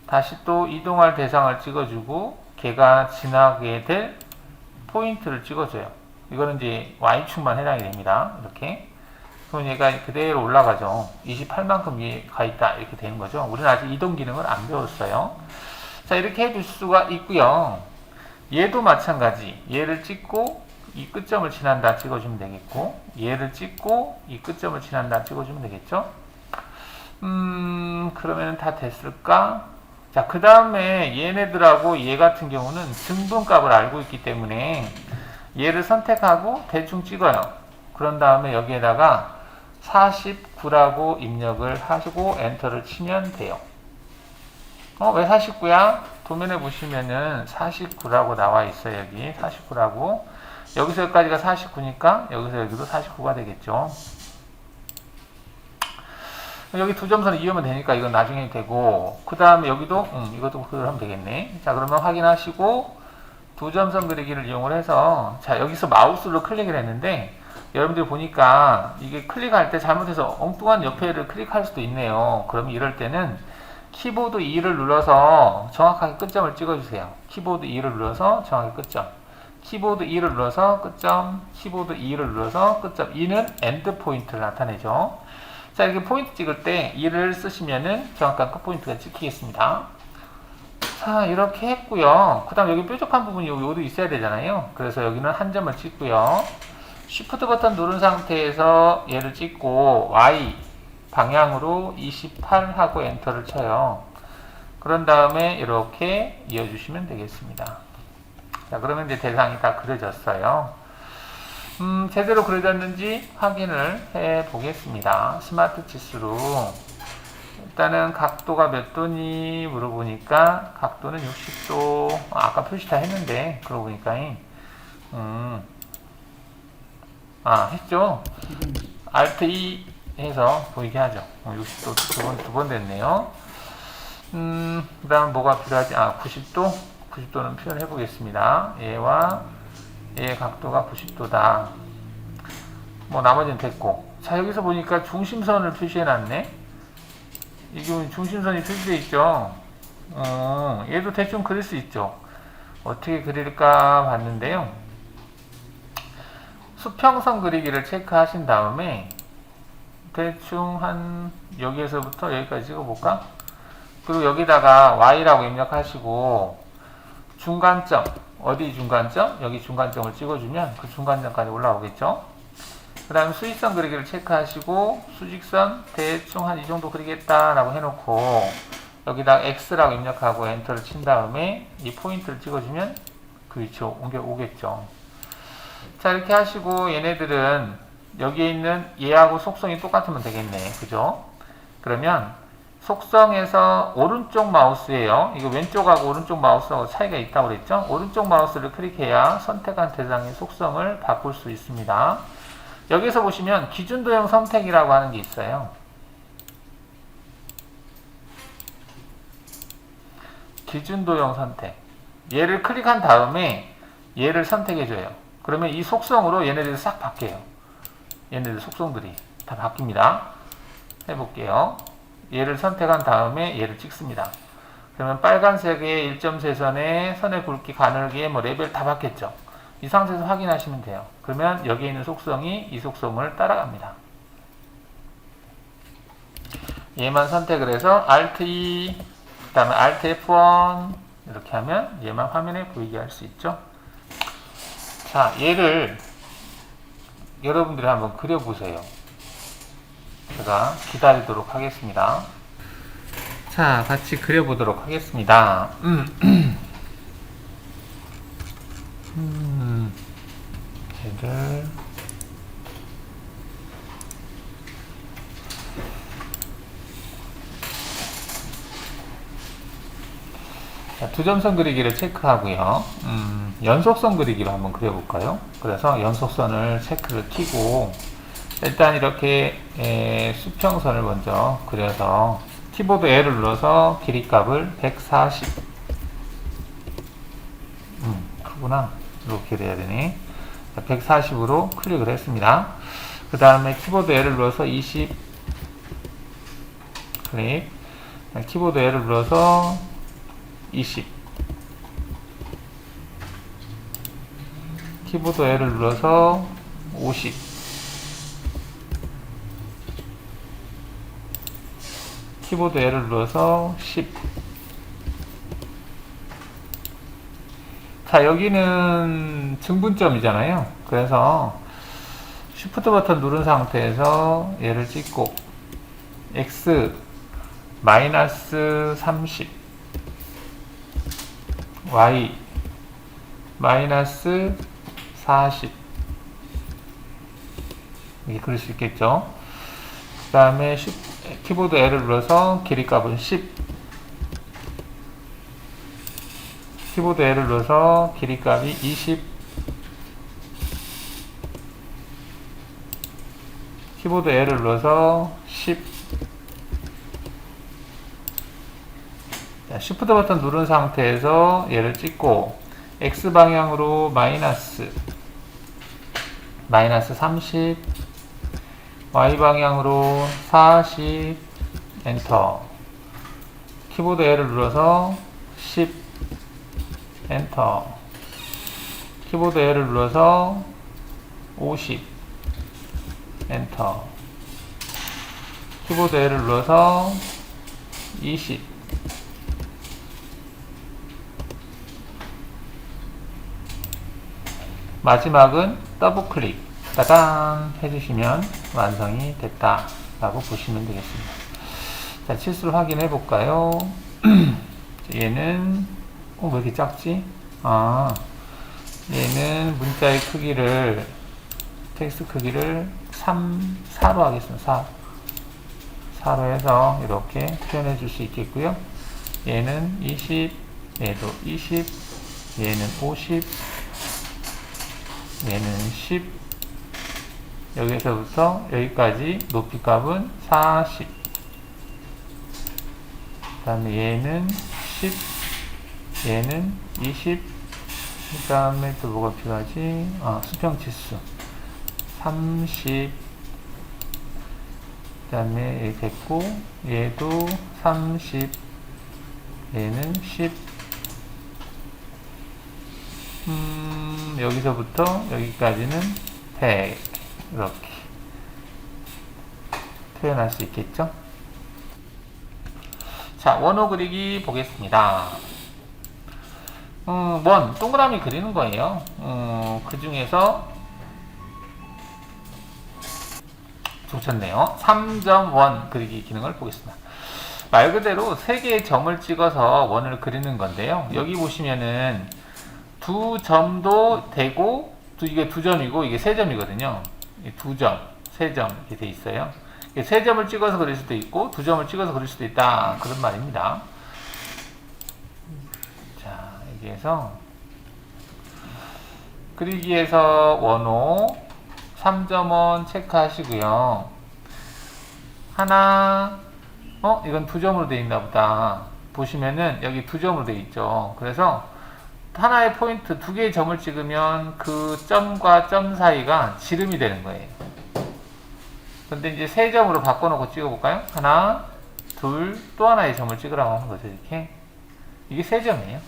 다시 또 이동할 대상을 찍어주고 걔가 지나가게 될 포인트를 찍어줘요. 이거는 이제 Y축만 해당이 됩니다. 이렇게. 그럼 얘가 그대로 올라가죠. 28만큼 위에 가 있다. 이렇게 되는 거죠. 우리는 아직 이동 기능을 안 배웠어요. 자, 이렇게 해줄 수가 있고요. 얘도 마찬가지. 얘를 찍고 이 끝점을 지난다 찍어주면 되겠고, 얘를 찍고 이 끝점을 지난다 찍어주면 되겠죠. 그러면 다 됐을까? 자, 그 다음에 얘네들하고 얘 같은 경우는 등분값을 알고 있기 때문에 얘를 선택하고 대충 찍어요. 그런 다음에 여기에다가 49라고 입력을 하시고 엔터를 치면 돼요. 왜 49야? 도면에 보시면은 49라고 나와 있어요. 여기 49라고. 여기서 여기까지가 49니까 여기서 여기도 49가 되겠죠. 여기 두 점선을 이으면 되니까 이건 나중에 되고, 그 다음에 여기도 이것도 그걸 하면 되겠네. 자, 그러면 확인하시고 두 점선 그리기를 이용을 해서, 자, 여기서 마우스로 클릭을 했는데 여러분들이 보니까 이게 클릭할 때 잘못해서 엉뚱한 옆에를 클릭할 수도 있네요. 그러면 이럴 때는 키보드 2를 눌러서 정확하게 끝점을 찍어주세요. 키보드 2를 눌러서 정확하게 끝점, 키보드 2를 눌러서 끝점, 키보드 2를 눌러서 끝점. 2는 엔드 포인트를 나타내죠. 자, 이렇게 포인트 찍을 때 2를 쓰시면은 정확한 끝 포인트가 찍히겠습니다. 자, 이렇게 했고요. 그 다음 여기 뾰족한 부분이 여기도 있어야 되잖아요. 그래서 여기는 한 점을 찍고요. Shift 버튼 누른 상태에서 얘를 찍고 Y 방향으로 28 하고 엔터를 쳐요. 그런 다음에 이렇게 이어주시면 되겠습니다. 자, 그러면 이제 대상이 다 그려졌어요. 제대로 그려졌는지 확인을 해 보겠습니다. 스마트 치수로. 일단은 각도가 몇 도니 물어보니까 각도는 60도. 아까 표시 다 했는데, 그러고 보니까, 했죠? Alt E 해서 보이게 하죠. 60도 두 번 됐네요. 그 다음 뭐가 필요하지? 90도? 90도는 표현해 보겠습니다. 얘와 얘의 각도가 90도다. 뭐 나머지는 됐고. 자, 여기서 보니까 중심선을 표시해 놨네. 이게 중심선이 표시되어 있죠. 얘도 대충 그릴 수 있죠. 어떻게 그릴까 봤는데요. 수평선 그리기를 체크하신 다음에 대충 한 여기에서부터 여기까지 찍어볼까? 그리고 여기다가 Y라고 입력하시고 중간점, 어디 중간점? 여기 중간점을 찍어주면 그 중간점까지 올라오겠죠? 그 다음에 수직선 그리기를 체크하시고 수직선 대충 한 이 정도 그리겠다라고 해놓고 여기다 X라고 입력하고 엔터를 친 다음에 이 포인트를 찍어주면 그 위치로 옮겨오겠죠. 자, 이렇게 하시고 얘네들은 여기에 있는 얘하고 속성이 똑같으면 되겠네. 그죠? 그러면 속성에서 오른쪽 마우스예요. 이거 왼쪽하고 오른쪽 마우스하고 차이가 있다고 그랬죠? 오른쪽 마우스를 클릭해야 선택한 대상의 속성을 바꿀 수 있습니다. 여기서 보시면 기준도형 선택이라고 하는 게 있어요. 기준도형 선택. 얘를 클릭한 다음에 얘를 선택해줘요. 그러면 이 속성으로 얘네들이 싹 바뀌어요. 얘네들 속성들이 다 바뀝니다. 해볼게요. 얘를 선택한 다음에 얘를 찍습니다. 그러면 빨간색의 1.3선에 선의 굵기, 가늘기, 뭐 레벨 다 바뀌었죠. 이 상태에서 확인하시면 돼요. 그러면 여기에 있는 속성이 이 속성을 따라갑니다. 얘만 선택을 해서 Alt E, 그 다음에 Alt F1 이렇게 하면 얘만 화면에 보이게 할 수 있죠. 자, 얘를 여러분들이 한번 그려보세요. 제가 기다리도록 하겠습니다. 자, 같이 그려보도록 하겠습니다. 얘를 자, 두점선 그리기를 체크하고요. 연속선 그리기로 한번 그려볼까요? 그래서 연속선을 체크를 켜고 일단 이렇게 수평선을 먼저 그려서 키보드 L을 눌러서 길이값을 140 크구나. 이렇게 돼야 되니 140으로 클릭을 했습니다. 그 다음에 키보드 L을 눌러서 20 클릭, 키보드 L을 눌러서 20 키보드 L을 눌러서 50 키보드 L을 눌러서 10 자, 여기는 증분점이잖아요. 그래서 Shift 버튼 누른 상태에서 얘를 찍고 X 마이너스 30 Y 마이너스 40 이렇게 그릴 수 있겠죠. 그 다음에 키보드 L을 눌러서 길이값은 10 키보드 L을 눌러서 길이값이 20 키보드 L을 눌러서 10 자, Shift 버튼 누른 상태에서 얘를 찍고 X 방향으로 마이너스 30 Y 방향으로 40 엔터 키보드 L을 눌러서 10 엔터 키보드 L을 눌러서 50 엔터 키보드 L을 눌러서 20 마지막은 더블 클릭 따단 해주시면 완성이 됐다 라고 보시면 되겠습니다. 자, 치수를 확인해 볼까요? 얘는 왜 이렇게 작지? 얘는 문자의 크기를 텍스트 크기를 4로 하겠습니다. 4로 해서 이렇게 표현해 줄 수 있겠고요. 얘는 20, 얘도 20, 얘는 50, 얘는 10, 여기서부터 여기까지 높이 값은 40, 그 다음에 얘는 10, 얘는 20, 그 다음에 또 뭐가 필요하지? 수평치수 30, 그 다음에 얘 됐고, 얘도 30, 얘는 10, 여기서부터 여기까지는 100, 이렇게 표현할 수 있겠죠? 자, 원호 그리기 보겠습니다. 원, 동그라미 그리는 거예요. 그 중에서 좋겠네요. 3.1 그리기 기능을 보겠습니다. 말 그대로 3개의 점을 찍어서 원을 그리는 건데요. 여기 보시면은 두 점도 되고, 이게 두 점이고, 이게 세 점이거든요. 두 점, 세 점, 이렇게 돼 있어요. 세 점을 찍어서 그릴 수도 있고, 두 점을 찍어서 그릴 수도 있다. 그런 말입니다. 자, 여기에서, 그리기에서 원호, 3.1 체크하시고요. 하나, 이건 두 점으로 되어 있나 보다. 보시면은, 여기 두 점으로 되어 있죠. 그래서, 하나의 포인트, 두 개의 점을 찍으면 그 점과 점 사이가 지름이 되는 거예요. 근데 이제 세 점으로 바꿔놓고 찍어볼까요? 하나, 둘, 또 하나의 점을 찍으라고 하는 거죠, 이렇게. 이게 세 점이에요.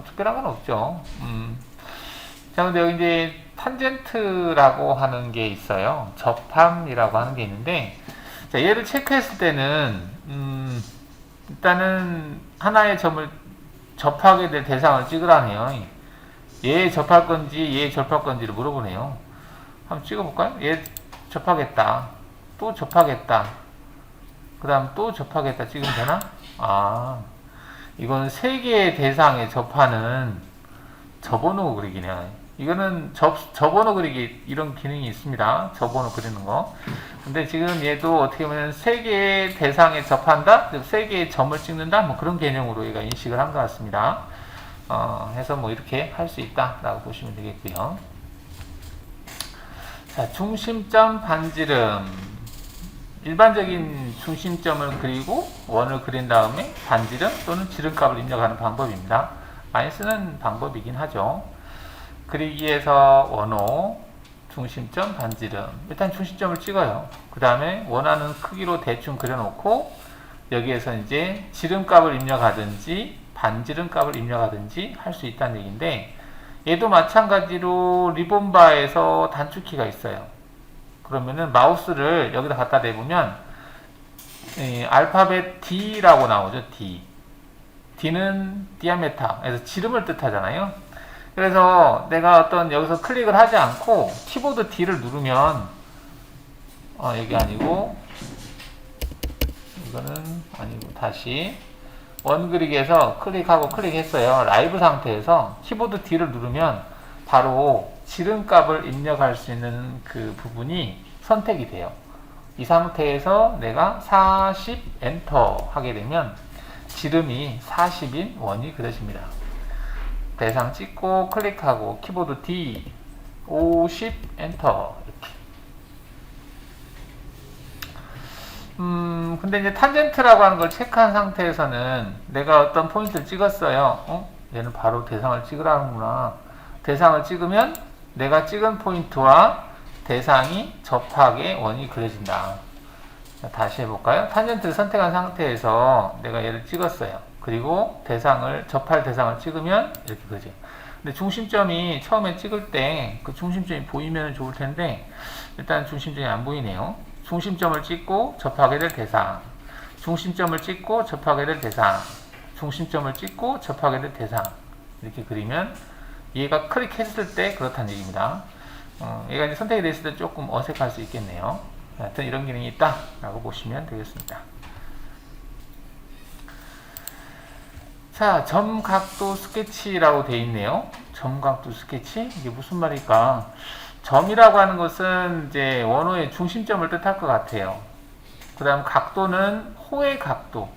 특별한 건 없죠. 자, 근데 여기 이제 탄젠트라고 하는 게 있어요. 접함이라고 하는 게 있는데, 자, 얘를 체크했을 때는, 일단은 하나의 점을 접하게 될 대상을 찍으라네요. 얘에 접할 건지, 얘에 접할 건지를 물어보네요. 한번 찍어볼까요? 얘 접하겠다. 또 접하겠다. 그 다음 또 접하겠다. 찍으면 되나? 아, 이건 세 개의 대상에 접하는 접어놓고 그리기네. 이거는 접어놓고 그리기 이런 기능이 있습니다. 접어놓고 그리는 거. 근데 지금 얘도 어떻게 보면 세 개의 대상에 접한다? 세 개의 점을 찍는다? 뭐 그런 개념으로 얘가 인식을 한 것 같습니다. 해서 뭐 이렇게 할 수 있다라고 보시면 되겠고요. 자, 중심점 반지름. 일반적인 중심점을 그리고 원을 그린 다음에 반지름 또는 지름값을 입력하는 방법입니다. 많이 쓰는 방법이긴 하죠. 그리기에서 원호, 중심점, 반지름. 일단 중심점을 찍어요. 그 다음에 원하는 크기로 대충 그려놓고 여기에서 이제 지름값을 입력하든지 반지름값을 입력하든지 할 수 있다는 얘기인데, 얘도 마찬가지로 리본바에서 단축키가 있어요. 그러면은 마우스를 여기다 갖다 대보면 알파벳 D라고 나오죠. D. D는 디아메타, 그래서 지름을 뜻하잖아요. 그래서 내가 여기서 클릭을 하지 않고 키보드 D를 누르면 이게 아니고 이거는 아니고 다시 원 그리기에서 클릭하고 클릭했어요. 라이브 상태에서 키보드 D를 누르면 바로 지름값을 입력할 수 있는 그 부분이 선택이 돼요. 이 상태에서 내가 40 엔터 하게 되면 지름이 40인 원이 그려집니다. 대상 찍고 클릭하고 키보드 D 50 엔터 이렇게. 근데 이제 탄젠트라고 하는 걸 체크한 상태에서는 내가 어떤 포인트를 찍었어요. 얘는 바로 대상을 찍으라는구나. 대상을 찍으면 내가 찍은 포인트와 대상이 접하게 원이 그려진다. 자, 다시 해볼까요? 탄젠트를 선택한 상태에서 내가 얘를 찍었어요. 그리고 접할 대상을 찍으면 이렇게 그려져. 근데 중심점이 처음에 찍을 때 그 중심점이 보이면 좋을 텐데 일단 중심점이 안 보이네요. 중심점을 찍고 접하게 될 대상, 중심점을 찍고 접하게 될 대상, 중심점을 찍고 접하게 될 대상, 이렇게 그리면 얘가 클릭했을 때 그렇다는 얘기입니다. 얘가 이제 선택이 됐을 때 조금 어색할 수 있겠네요. 하여튼 이런 기능이 있다 라고 보시면 되겠습니다. 자, 점각도 스케치라고 되어 있네요. 점각도 스케치? 이게 무슨 말일까? 점이라고 하는 것은 이제 원호의 중심점을 뜻할 것 같아요. 그 다음 각도는 호의 각도.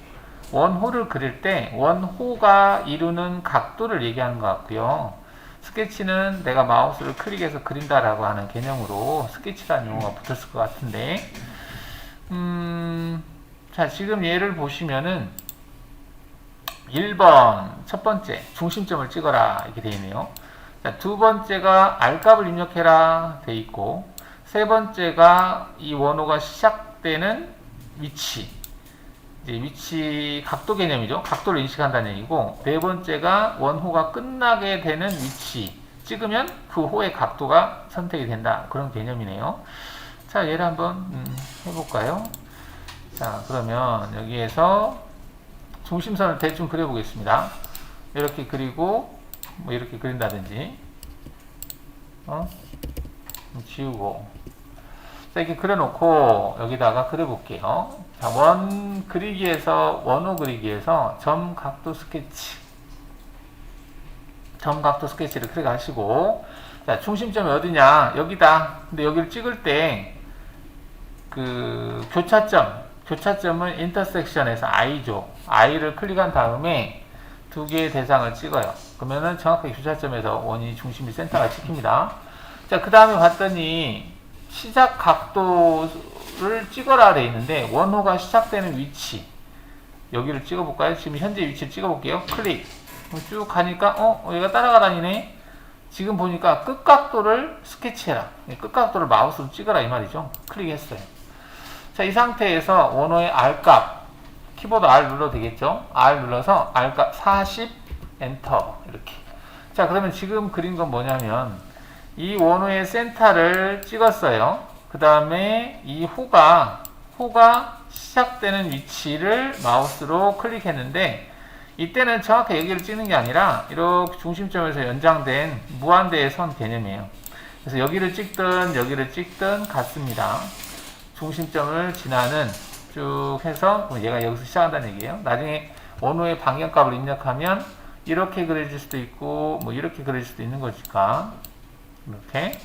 원호를 그릴 때 원호가 이루는 각도를 얘기하는 것 같고요. 스케치는 내가 마우스를 클릭해서 그린다라고 하는 개념으로 스케치라는 용어가 붙었을 것 같은데, 자, 지금 얘를 보시면은 1번 첫 번째 중심점을 찍어라 이렇게 되어 있네요. 자, 두 번째가 R값을 입력해라 되어 있고, 세 번째가 이 원호가 시작되는 위치, 이제 위치 각도 개념이죠. 각도를 인식한다는 얘기고, 네 번째가 원호가 끝나게 되는 위치 찍으면 그 호의 각도가 선택이 된다, 그런 개념이네요. 자, 얘를 한번 해볼까요? 자, 그러면 여기에서 중심선을 대충 그려보겠습니다. 이렇게 그리고 뭐 이렇게 그린다든지 지우고, 자, 이렇게 그려놓고 여기다가 그려볼게요. 자, 원 그리기에서 원호 그리기에서 점각도 스케치, 점각도 스케치를 클릭하시고, 자, 중심점이 어디냐? 여기다. 근데 여기를 찍을 때 그 교차점은 인터섹션에서 I죠. I를 클릭한 다음에 두 개의 대상을 찍어요. 그러면은 정확하게 교차점에서 원이 중심이 센터가 찍힙니다. 자, 그 다음에 봤더니 시작 각도를 찍어라 돼 있는데, 원호가 시작되는 위치 여기를 찍어볼까요? 지금 현재 위치를 찍어볼게요. 클릭 쭉 가니까 얘가 따라가다니네. 지금 보니까 끝각도를 스케치해라, 끝각도를 마우스로 찍어라 이 말이죠. 클릭했어요. 자, 이 상태에서 원호의 R값, 키보드 R 눌러도 되겠죠? R 눌러서 R값 40 엔터 이렇게. 자, 그러면 지금 그린 건 뭐냐면 이 원호의 센터를 찍었어요. 그 다음에 이 호가 시작되는 위치를 마우스로 클릭했는데, 이때는 정확히 여기를 찍는 게 아니라 이렇게 중심점에서 연장된 무한대의 선 개념이에요. 그래서 여기를 찍든 같습니다. 중심점을 지나는 쭉 해서 얘가 여기서 시작한다는 얘기예요. 나중에 원호의 방향값을 입력하면 이렇게 그려질 수도 있고 뭐 이렇게 그려질 수도 있는 거니까 이렇게.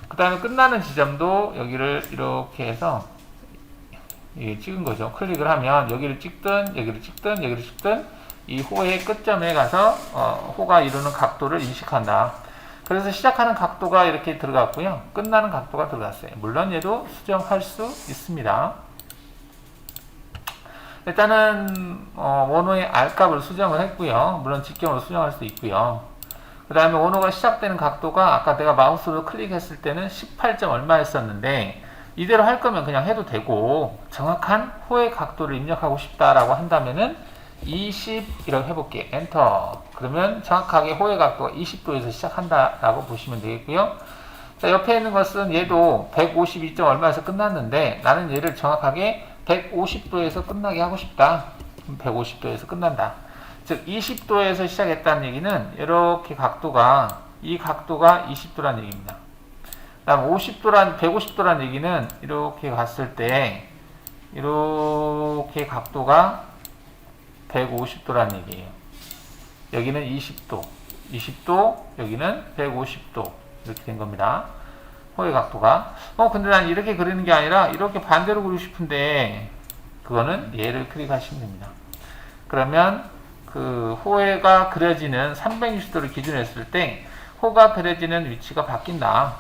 그 다음에 끝나는 지점도 여기를 이렇게 해서 찍은 거죠. 클릭을 하면 여기를 찍든 이 호의 끝점에 가서 호가 이루는 각도를 인식한다. 그래서 시작하는 각도가 이렇게 들어갔고요. 끝나는 각도가 들어갔어요. 물론 얘도 수정할 수 있습니다. 일단은 원호의 R값을 수정을 했고요. 물론 직경으로 수정할 수도 있고요. 그 다음에 원호가 시작되는 각도가 아까 내가 마우스로 클릭했을 때는 18점 얼마였었는데 이대로 할 거면 그냥 해도 되고 정확한 호의 각도를 입력하고 싶다라고 한다면은 20 이라고 해볼게요. 엔터. 그러면 정확하게 호의 각도가 20도에서 시작한다라고 보시면 되겠고요. 자, 옆에 있는 것은 얘도 152점 얼마에서 끝났는데 나는 얘를 정확하게 150도에서 끝나게 하고 싶다. 150도에서 끝난다. 즉 20도에서 시작했다는 얘기는 이렇게 각도가 이 각도가 20도라는 얘기입니다. 그다음 150도란 얘기는 이렇게 갔을 때 이렇게 각도가 150도라는 얘기예요. 여기는 20도, 여기는 150도 이렇게 된 겁니다. 호의 각도가. 근데 난 이렇게 그리는 게 아니라 이렇게 반대로 그리고 싶은데 그거는 얘를 클릭하시면 됩니다. 그러면 그 호가 그려지는 360도를 기준으로 했을 때 호가 그려지는 위치가 바뀐다.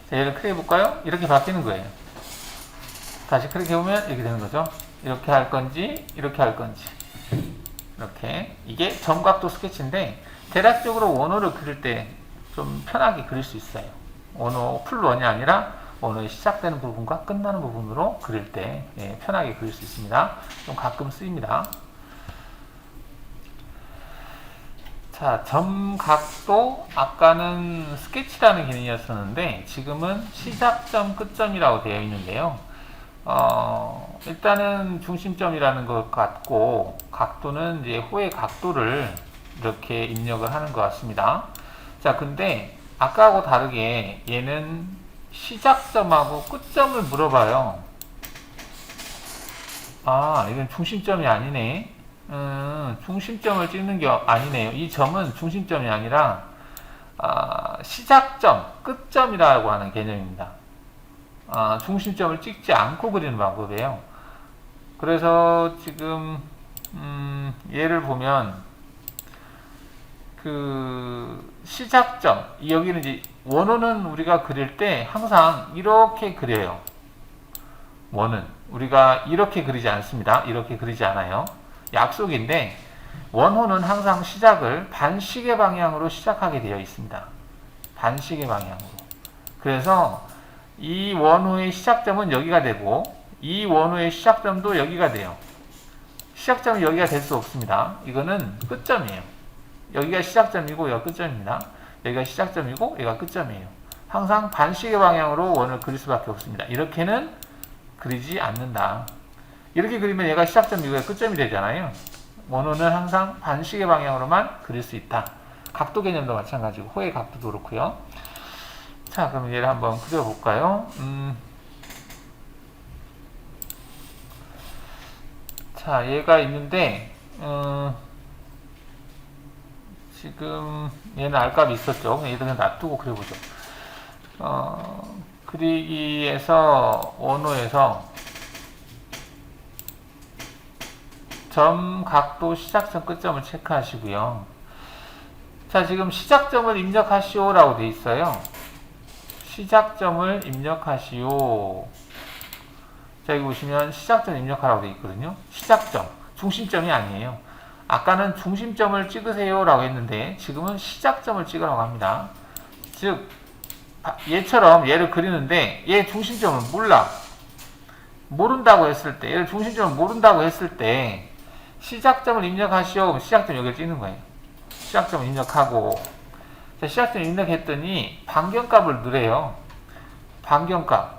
자, 얘를 클릭해 볼까요? 이렇게 바뀌는 거예요. 다시 클릭해보면 이렇게 되는 거죠. 이렇게 할 건지 이렇게 할 건지 이렇게. 이게 점각도 스케치인데 대략적으로 원호를 그릴 때 좀 편하게 그릴 수 있어요. 원호 풀원이 아니라 원호의 시작되는 부분과 끝나는 부분으로 그릴 때 편하게 그릴 수 있습니다. 좀 가끔 쓰입니다. 자, 점각도 아까는 스케치라는 개념이었었는데 지금은 시작점, 끝점이라고 되어 있는데요. 일단은 중심점이라는 것 같고 각도는 이제 호의 각도를 이렇게 입력을 하는 것 같습니다. 자, 근데 아까하고 다르게 얘는 시작점하고 끝점을 물어봐요. 이건 중심점이 아니네. 중심점을 찍는 게 아니네요. 이 점은 중심점이 아니라 시작점, 끝점이라고 하는 개념입니다. 중심점을 찍지 않고 그리는 방법이에요. 그래서 지금 얘를 보면 그 시작점, 여기는 이제 원호는 우리가 그릴 때 항상 이렇게 그려요. 원은 우리가 이렇게 그리지 않습니다. 이렇게 그리지 않아요. 약속인데 원호는 항상 시작을 반시계 방향으로 시작하게 되어 있습니다. 반시계 방향으로. 그래서 이 원호의 시작점은 여기가 되고 이 원호의 시작점도 여기가 돼요. 시작점은 여기가 될 수 없습니다. 이거는 끝점이에요. 여기가 시작점이고 여기가 끝점입니다. 여기가 시작점이고 여기가 끝점이에요. 항상 반시계 방향으로 원을 그릴 수밖에 없습니다. 이렇게는 그리지 않는다. 이렇게 그리면 얘가 시작점이고 얘가 끝점이 되잖아요. 원호는 항상 반시계 방향으로만 그릴 수 있다. 각도 개념도 마찬가지고 호의 각도도 그렇고요. 자, 그럼 얘를 한번 그려볼까요? 자, 얘가 있는데 지금 얘는 R값이 있었죠. 얘도 그냥 놔두고 그려보죠. 그리기에서 원호에서 점, 각도, 시작점, 끝점을 체크하시고요. 자, 지금 시작점을 입력하시오라고 되어 있어요. 시작점을 입력하시오. 자, 여기 보시면 시작점 입력하라고 되어 있거든요. 시작점, 중심점이 아니에요. 아까는 중심점을 찍으세요 라고 했는데 지금은 시작점을 찍으라고 합니다. 즉 얘처럼 얘를 그리는데 얘 중심점을 모른다고 했을 때, 얘를 중심점을 모른다고 했을 때 시작점을 입력하시오. 그럼 시작점 여기를 찍는 거예요. 시작점을 입력하고, 자, 시작점 입력했더니 반경값을 넣으래요. 반경값.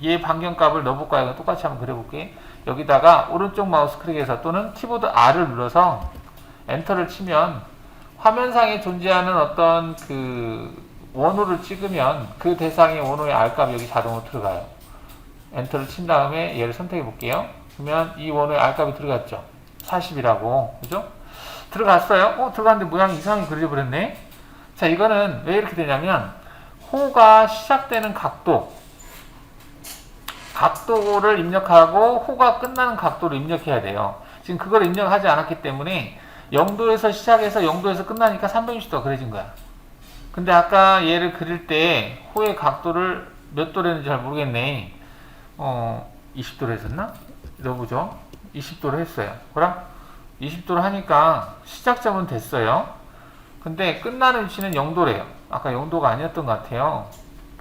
얘 반경값을 넣어볼까요? 똑같이 한번 그려볼게요. 여기다가 오른쪽 마우스 클릭해서 또는 키보드 R을 눌러서 엔터를 치면 화면상에 존재하는 어떤 그 원호를 찍으면 그 대상의 원호의 R값이 여기 자동으로 들어가요. 엔터를 친 다음에 얘를 선택해 볼게요. 그러면 이 원호의 R값이 들어갔죠. 40이라고. 그죠? 들어갔어요? 들어갔는데 모양이 이상하게 그려져 버렸네. 자, 이거는 왜 이렇게 되냐면 호가 시작되는 각도를 입력하고 호가 끝나는 각도를 입력해야 돼요. 지금 그걸 입력하지 않았기 때문에 0도에서 시작해서 0도에서 끝나니까 360도가 그려진 거야. 근데 아까 얘를 그릴 때 호의 각도를 몇 도로 했는지 잘 모르겠네. 20도로 했었나? 넣어보죠. 20도로 했어요. 그럼 20도로 하니까 시작점은 됐어요. 근데 끝나는 위치는 0도래요. 아까 0도가 아니었던 것 같아요.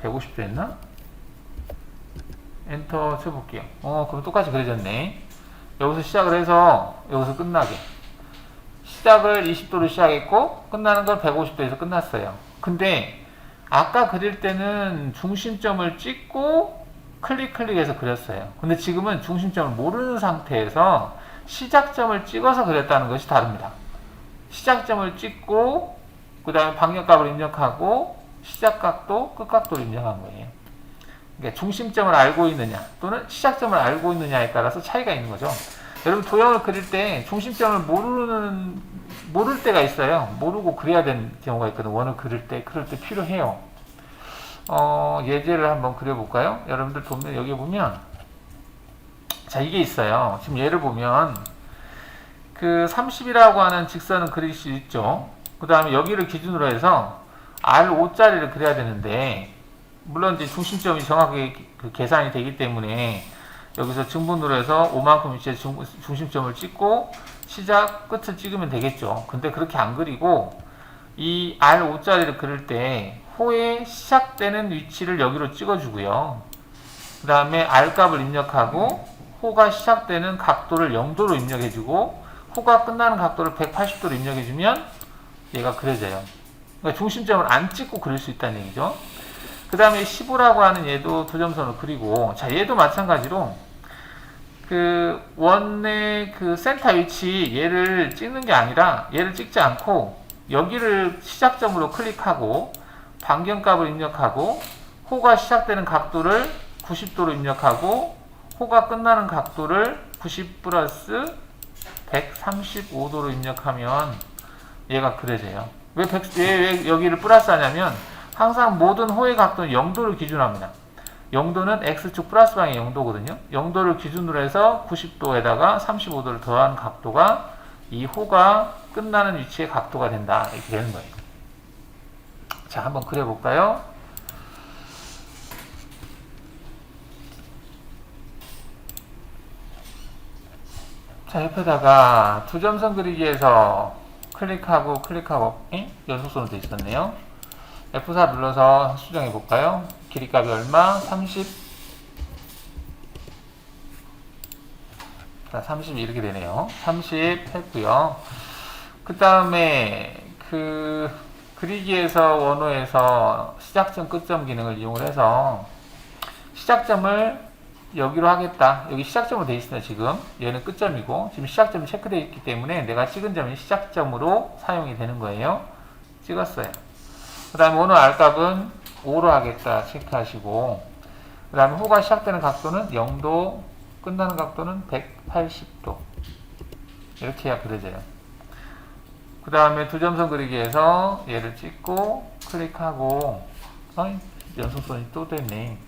150도 했나? 엔터 쳐볼게요. 그럼 똑같이 그려졌네. 여기서 시작을 해서 여기서 끝나게. 시작을 20도로 시작했고 끝나는 걸 150도에서 끝났어요. 근데 아까 그릴 때는 중심점을 찍고 클릭해서 그렸어요. 근데 지금은 중심점을 모르는 상태에서 시작점을 찍어서 그렸다는 것이 다릅니다. 시작점을 찍고 그 다음에 방향값을 입력하고 시작각도, 끝각도를 입력한 거예요. 그러니까 중심점을 알고 있느냐 또는 시작점을 알고 있느냐에 따라서 차이가 있는 거죠. 여러분 도형을 그릴 때 중심점을 모를 때가 있어요. 모르고 그려야 되는 경우가 있거든. 원을 그릴 때 필요해요. 예제를 한번 그려볼까요? 여러분들 보면 여기 보면 자 이게 있어요. 지금 얘를 보면 그 30이라고 하는 직선은 그릴 수 있죠. 그 다음에 여기를 기준으로 해서 R5짜리를 그려야 되는데 물론 이제 중심점이 정확하게 그 계산이 되기 때문에 여기서 증분으로 해서 5만큼 위치에 중심점을 찍고 시작 끝을 찍으면 되겠죠. 근데 그렇게 안 그리고 이 R5짜리를 그릴 때 호의 시작되는 위치를 여기로 찍어주고요. 그 다음에 R값을 입력하고 호가 시작되는 각도를 0도로 입력해주고 호가 끝나는 각도를 180도로 입력해주면 얘가 그려져요. 그러니까 중심점을 안 찍고 그릴 수 있다는 얘기죠. 그 다음에 15라고 하는 얘도 두 점선을 그리고 자 얘도 마찬가지로 그 원의 그 센터 위치 얘를 찍는 게 아니라 얘를 찍지 않고 여기를 시작점으로 클릭하고 반경값을 입력하고 호가 시작되는 각도를 90도로 입력하고 호가 끝나는 각도를 90 플러스 135도로 입력하면 얘가 그려져요. 왜 여기를 플러스 하냐면 항상 모든 호의 각도는 0도를 기준합니다. 0도는 X축 플러스 방향이 0도거든요. 0도를 기준으로 해서 90도에다가 35도를 더한 각도가 이 호가 끝나는 위치의 각도가 된다. 이렇게 되는 거예요. 자, 한번 그려볼까요? 자, 옆에다가 두 점선 그리기에서 클릭하고 연속선으로 되어 있었네요. F4 눌러서 수정해 볼까요? 길이값이 얼마? 30. 자, 30 이렇게 되네요. 30 했고요. 그 다음에 그 그리기에서 원호에서 시작점 끝점 기능을 이용을 해서 시작점을 여기로 하겠다. 여기 시작점으로 되어 있습니다. 지금 얘는 끝점이고 지금 시작점이 체크되어 있기 때문에 내가 찍은 점이 시작점으로 사용이 되는 거예요. 찍었어요. 그 다음에 원호 R값은 5로 하겠다 체크하시고 그 다음에 호가 시작되는 각도는 0도 끝나는 각도는 180도 이렇게 해야 그려져요. 그 다음에 두 점선 그리기에서 얘를 찍고 클릭하고 연속선이 또 됐네.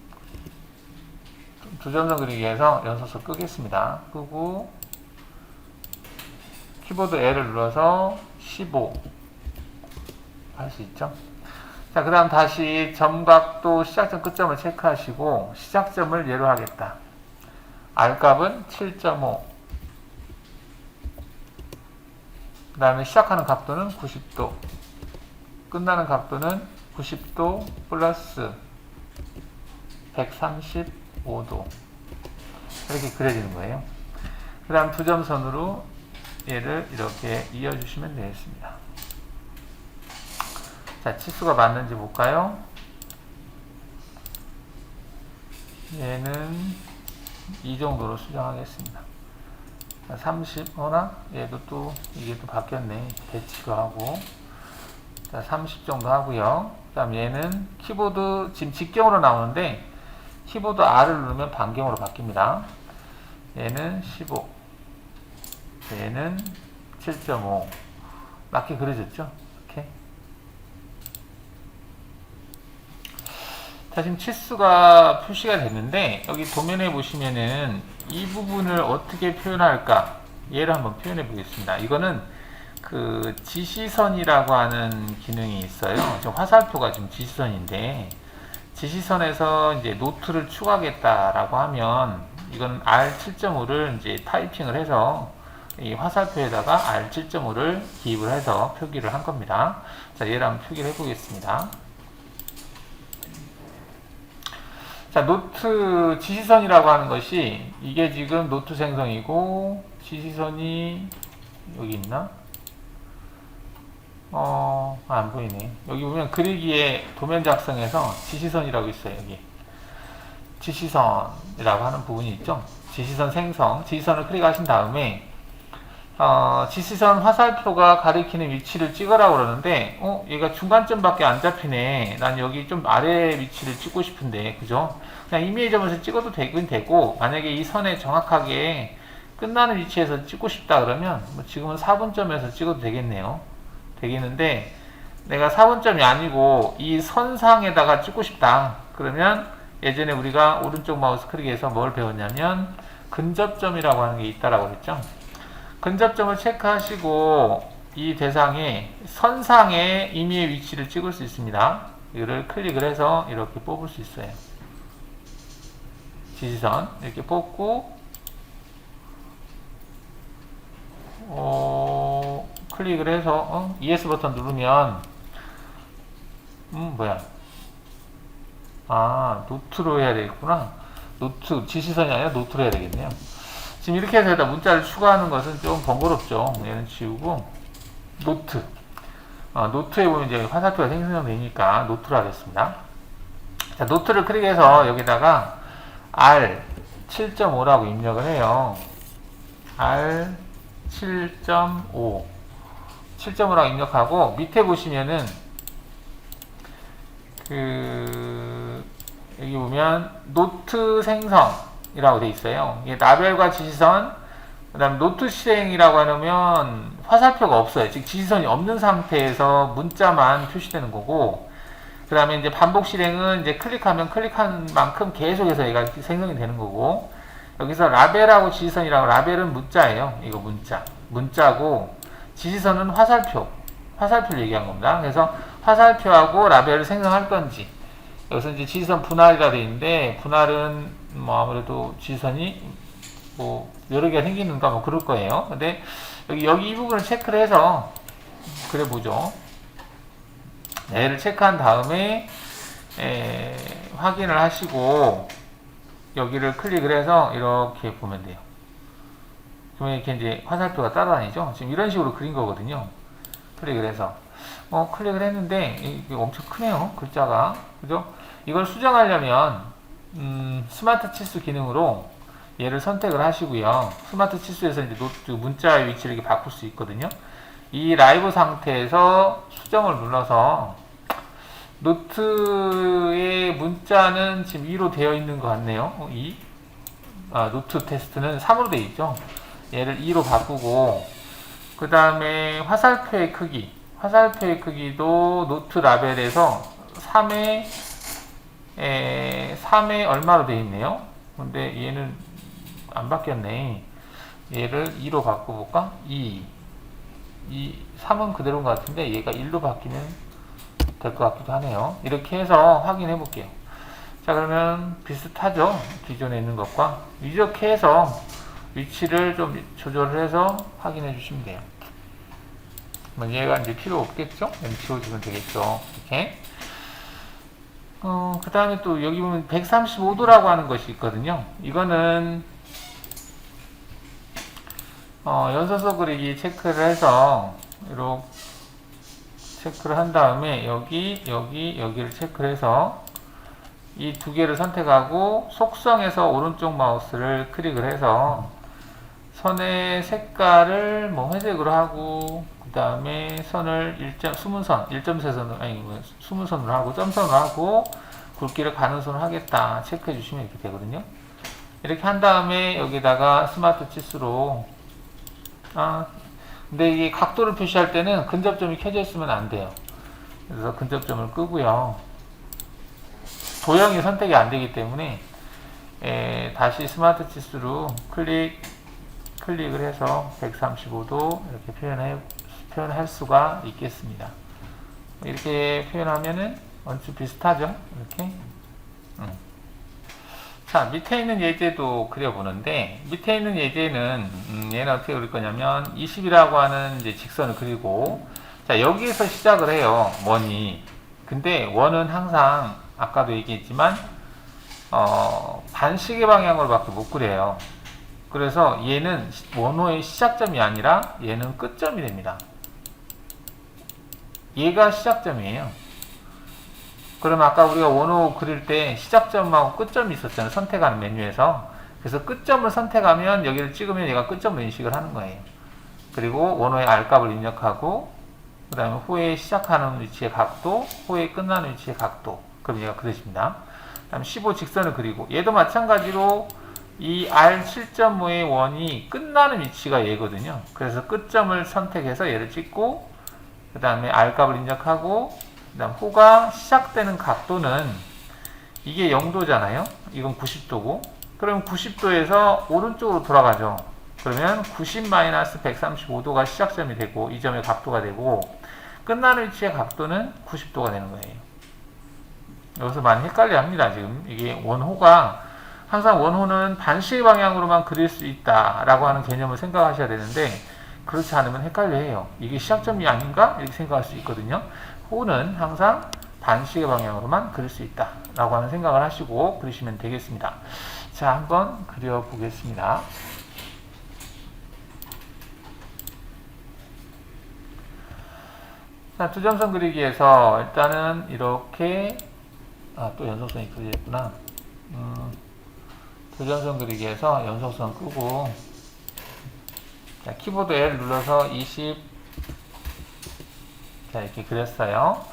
두 점선 그리기에서 연속선 끄겠습니다. 끄고 키보드 L을 눌러서 15 할 수 있죠. 자, 그 다음 다시 점각도 시작점 끝점을 체크하시고 시작점을 얘로 하겠다. R값은 7.5 그 다음에 시작하는 각도는 90도 끝나는 각도는 90도 플러스 135도 이렇게 그려지는 거예요. 그 다음 두 점선으로 얘를 이렇게 이어주시면 되겠습니다. 자, 치수가 맞는지 볼까요? 얘는 이 정도로 수정하겠습니다. 30, 얘도 또, 이게 또 바뀌었네. 배치도 하고. 자, 30 정도 하고요. 다음 얘는 키보드 지금 직경으로 나오는데 키보드 R을 누르면 반경으로 바뀝니다. 얘는 15, 얘는 7.5 맞게 그려졌죠? 이렇게. 자, 지금 치수가 표시가 됐는데 여기 도면에 보시면은 이 부분을 어떻게 표현할까? 얘를 한번 표현해 보겠습니다. 이거는 그 지시선이라고 하는 기능이 있어요. 지금 화살표가 지금 지시선인데 지시선에서 이제 노트를 추가하겠다라고 하면 이건 R7.5를 이제 타이핑을 해서 이 화살표에다가 R7.5를 기입을 해서 표기를 한 겁니다. 자, 얘를 한번 표기를 해보겠습니다. 자, 노트 지시선이라고 하는 것이 이게 지금 노트 생성이고 지시선이 여기 있나? 안 보이네. 여기 보면 그리기에 도면 작성에서 지시선이라고 있어요. 여기 지시선이라고 하는 부분이 있죠. 지시선 생성, 지시선을 클릭하신 다음에 지시선 화살표가 가리키는 위치를 찍으라고 그러는데 얘가 중간점밖에 안 잡히네. 난 여기 좀 아래 위치를 찍고 싶은데, 그죠? 그냥 이미지점에서 찍어도 되긴 되고, 만약에 이 선에 정확하게 끝나는 위치에서 찍고 싶다 그러면 뭐 지금은 4분점에서 찍어도 되겠네요. 되겠는데 내가 4분점이 아니고 이 선상에다가 찍고 싶다 그러면 예전에 우리가 오른쪽 마우스 클릭해서 뭘 배웠냐면 근접점이라고 하는 게 있다라고 했죠. 근접점을 체크하시고 이 대상에 선상에 임의의 위치를 찍을 수 있습니다. 이거를 클릭을 해서 이렇게 뽑을 수 있어요. 지시선 이렇게 뽑고 클릭을 해서 ES 버튼 누르면 뭐야, 노트로 해야 되겠구나. 노트 지시선이 아니라 노트로 해야 되겠네요. 지금 이렇게 해서 문자를 추가하는 것은 좀 번거롭죠. 얘는 지우고 노트, 노트에 보면 이제 화살표가 생성되니까 노트로 하겠습니다. 자, 노트를 클릭해서 여기다가 R7.5라고 입력을 해요. R7.5 7.5라고 입력하고 밑에 보시면은 여기 보면 노트 생성이라고 돼 있어요. 이게 라벨과 지시선, 그 다음 노트 실행이라고 하면 화살표가 없어요. 즉 지시선이 없는 상태에서 문자만 표시되는 거고, 그 다음에 이제 반복 실행은 이제 클릭하면 클릭한 만큼 계속해서 얘가 생성이 되는 거고, 여기서 라벨하고 지시선이라고, 라벨은 문자예요. 이거 문자고 지시선은 화살표를 얘기한 겁니다. 그래서 화살표하고 라벨을 생성할 건지, 여기서 이제 지시선 분할이라 되어 있는데, 분할은 뭐 아무래도 지시선이 뭐 여러 개가 생기는가 뭐 그럴 거예요. 근데 여기 이 부분을 체크를 해서 그래 보죠. 얘를 체크한 다음에 확인을 하시고 여기를 클릭을 해서 이렇게 보면 돼요. 그러면 이렇게 이제 화살표가 따라다니죠. 지금 이런 식으로 그린 거거든요. 클릭을 해서 클릭을 했는데 이게 엄청 크네요, 글자가. 그죠? 이걸 수정하려면 스마트 치수 기능으로 얘를 선택을 하시고요. 스마트 치수에서 이제 노트 문자의 위치를 이렇게 바꿀 수 있거든요. 이 라이브 상태에서 수정을 눌러서 노트의 문자는 지금 2로 되어 있는 것 같네요. 노트 테스트는 3으로 되어 있죠. 얘를 2로 바꾸고, 그 다음에 화살표의 크기도 노트 라벨에서 3에 얼마로 되어 있네요. 근데 얘는 안 바뀌었네. 얘를 2로 바꿔볼까? 3은 그대로인 것 같은데 얘가 1로 바뀌면 될 것 같기도 하네요. 이렇게 해서 확인해 볼게요. 자, 그러면 비슷하죠? 기존에 있는 것과. 이렇게 해서 위치를 좀 조절을 해서 확인해 주시면 돼요. 얘가 이제 필요 없겠죠? 지워주면 되겠죠? 이렇게. 그 다음에 또 여기 보면 135도라고 하는 것이 있거든요. 이거는 연서서 그리기 체크를 해서 이렇게 체크를 한 다음에 여기를 체크를 해서 이 두 개를 선택하고 속성에서 오른쪽 마우스를 클릭을 해서 선의 색깔을 뭐 회색으로 하고, 그 다음에 선을 수문선 1.3선으로 아니 수문선으로 하고 점선으로 하고 굵기를 가능선으로 하겠다 체크해 주시면 이렇게 되거든요. 이렇게 한 다음에 여기다가 스마트 치수로 근데 이게 각도를 표시할 때는 근접점이 켜져 있으면 안 돼요. 그래서 근접점을 끄고요. 도형이 선택이 안 되기 때문에 다시 스마트 치수로 클릭을 해서 135도 이렇게 표현할 수가 있겠습니다. 이렇게 표현하면은 얼추 비슷하죠? 이렇게. 자, 밑에 있는 예제도 그려보는데, 밑에 있는 예제는, 얘는 어떻게 그릴 거냐면, 20이라고 하는 이제 직선을 그리고, 자, 여기에서 시작을 해요, 원이. 근데 원은 항상, 아까도 얘기했지만, 반시계 방향으로밖에 못 그려요. 그래서 얘는 원호의 시작점이 아니라 얘는 끝점이 됩니다. 얘가 시작점이에요. 그럼 아까 우리가 원호 그릴 때 시작점하고 끝점이 있었잖아요. 선택하는 메뉴에서. 그래서 끝점을 선택하면 여기를 찍으면 얘가 끝점으로 인식을 하는 거예요. 그리고 원호의 R값을 입력하고 그 다음에 호의 시작하는 위치의 각도, 호의 끝나는 위치의 각도. 그럼 얘가 그려집니다. 그 다음에 15 직선을 그리고 얘도 마찬가지로 이 R7.5의 원이 끝나는 위치가 얘거든요. 그래서 끝점을 선택해서 얘를 찍고 그 다음에 R값을 입력하고 그 다음 호가 시작되는 각도는 이게 0도잖아요. 이건 90도고 그럼 90도에서 오른쪽으로 돌아가죠. 그러면 90-135도가 시작점이 되고 이 점의 각도가 되고 끝나는 위치의 각도는 90도가 되는 거예요. 여기서 많이 헷갈려 합니다. 지금 이게 원호가 항상 원호는 반시계 방향으로만 그릴 수 있다라고 하는 개념을 생각하셔야 되는데 그렇지 않으면 헷갈려 해요. 이게 시작점이 아닌가? 이렇게 생각할 수 있거든요. 호는 항상 반시계 방향으로만 그릴 수 있다라고 하는 생각을 하시고 그리시면 되겠습니다. 자, 한번 그려보겠습니다. 자, 두점선 그리기에서 일단은 이렇게 또 연속선이 그려졌구나. 두점선 그리기에서 연속선 끄고 자, 키보드 L 눌러서 20 자, 이렇게 그렸어요.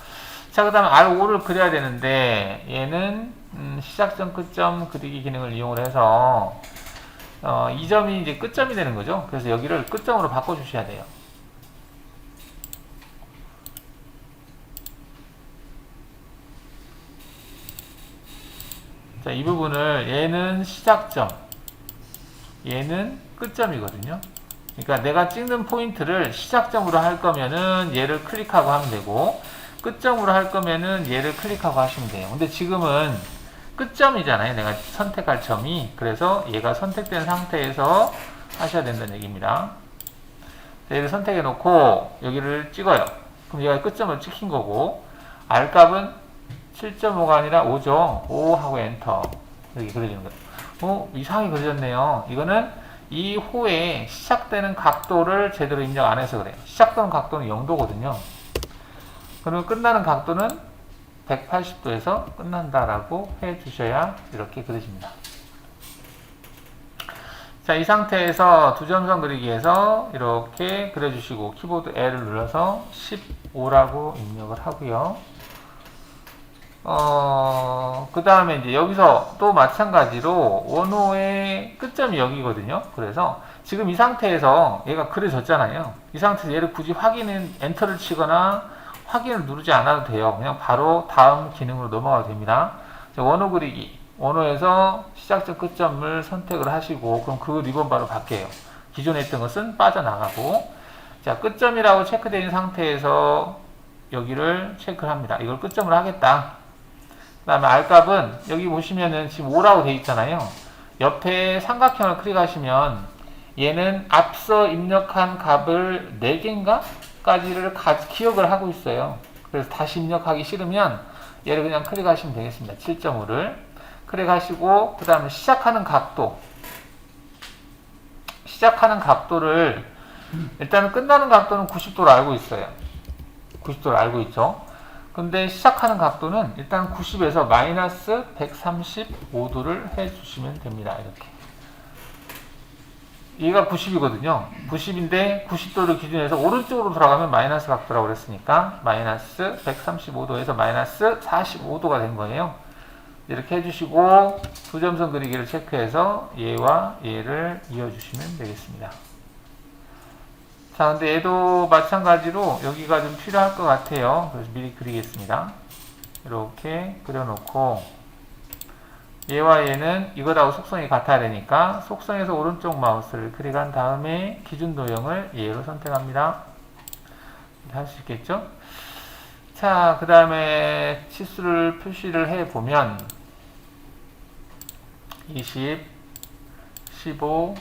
자, 그 다음에 R5를 그려야 되는데 얘는 시작점, 끝점 그리기 기능을 이용을 해서 이 점이 이제 끝점이 되는 거죠. 그래서 여기를 끝점으로 바꿔주셔야 돼요. 자, 이 부분을 얘는 시작점, 얘는 끝점이거든요. 그러니까 내가 찍는 포인트를 시작점으로 할 거면은 얘를 클릭하고 하면 되고 끝점으로 할 거면은 얘를 클릭하고 하시면 돼요. 근데 지금은 끝점이잖아요. 내가 선택할 점이. 그래서 얘가 선택된 상태에서 하셔야 된다는 얘기입니다. 자, 얘를 선택해 놓고 여기를 찍어요. 그럼 얘가 끝점을 찍힌 거고 R값은 7.5가 아니라 5죠. 5 하고 엔터. 이렇게 그려지는 거예요. 이상하게 그려졌네요. 이거는 이 호에 시작되는 각도를 제대로 입력 안 해서 그래요. 시작되는 각도는 0도거든요. 그러면 끝나는 각도는 180도에서 끝난다라고 해 주셔야 이렇게 그려집니다. 자, 이 상태에서 두점선 그리기에서 이렇게 그려주시고 키보드 L을 눌러서 15라고 입력을 하고요. 그 다음에 이제 여기서 또 마찬가지로 원호의 끝점이 여기거든요. 그래서 지금 이 상태에서 얘가 그려졌잖아요. 이 상태에서 얘를 굳이 엔터를 치거나 확인을 누르지 않아도 돼요. 그냥 바로 다음 기능으로 넘어가도 됩니다. 자, 원호 그리기. 원호에서 시작점, 끝점을 선택을 하시고 그럼 그 리본바로 바뀌어요. 기존에 있던 것은 빠져나가고 자, 끝점이라고 체크되어 있는 상태에서 여기를 체크를 합니다. 이걸 끝점을 하겠다. 그 다음에 R값은 여기 보시면은 지금 5라고 되어 있잖아요. 옆에 삼각형을 클릭하시면 얘는 앞서 입력한 값을 4개인가? 까지를 기억을 하고 있어요. 그래서 다시 입력하기 싫으면 얘를 그냥 클릭하시면 되겠습니다. 7.5를 클릭하시고 그 다음에 시작하는 각도를 일단은 끝나는 각도는 90도로 알고 있어요. 90도를 알고 있죠. 근데 시작하는 각도는 일단 90에서 마이너스 135도를 해주시면 됩니다. 이렇게. 얘가 90이거든요. 90인데 90도를 기준해서 오른쪽으로 돌아가면 마이너스 각도라고 그랬으니까 마이너스 135도에서 마이너스 45도가 된 거예요. 이렇게 해주시고 두 점선 그리기를 체크해서 얘와 얘를 이어주시면 되겠습니다. 자, 근데 얘도 마찬가지로 여기가 좀 필요할 것 같아요. 그래서 미리 그리겠습니다. 이렇게 그려놓고 얘와 얘는 이거하고 속성이 같아야 되니까 속성에서 오른쪽 마우스를 클릭한 다음에 기준 도형을 얘로 선택합니다. 할 수 있겠죠? 자, 그 다음에 치수를 표시를 해보면 20, 15,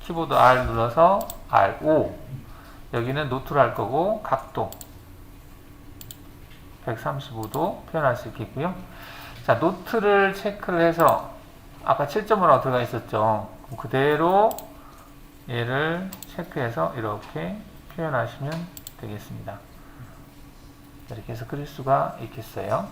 키보드 R 눌러서 R5 여기는 노트를 할 거고 각도 135도 표현할 수 있겠고요. 자, 노트를 체크를 해서 아까 7.5라고 들어가 있었죠. 그대로 얘를 체크해서 이렇게 표현하시면 되겠습니다. 이렇게 해서 그릴 수가 있겠어요.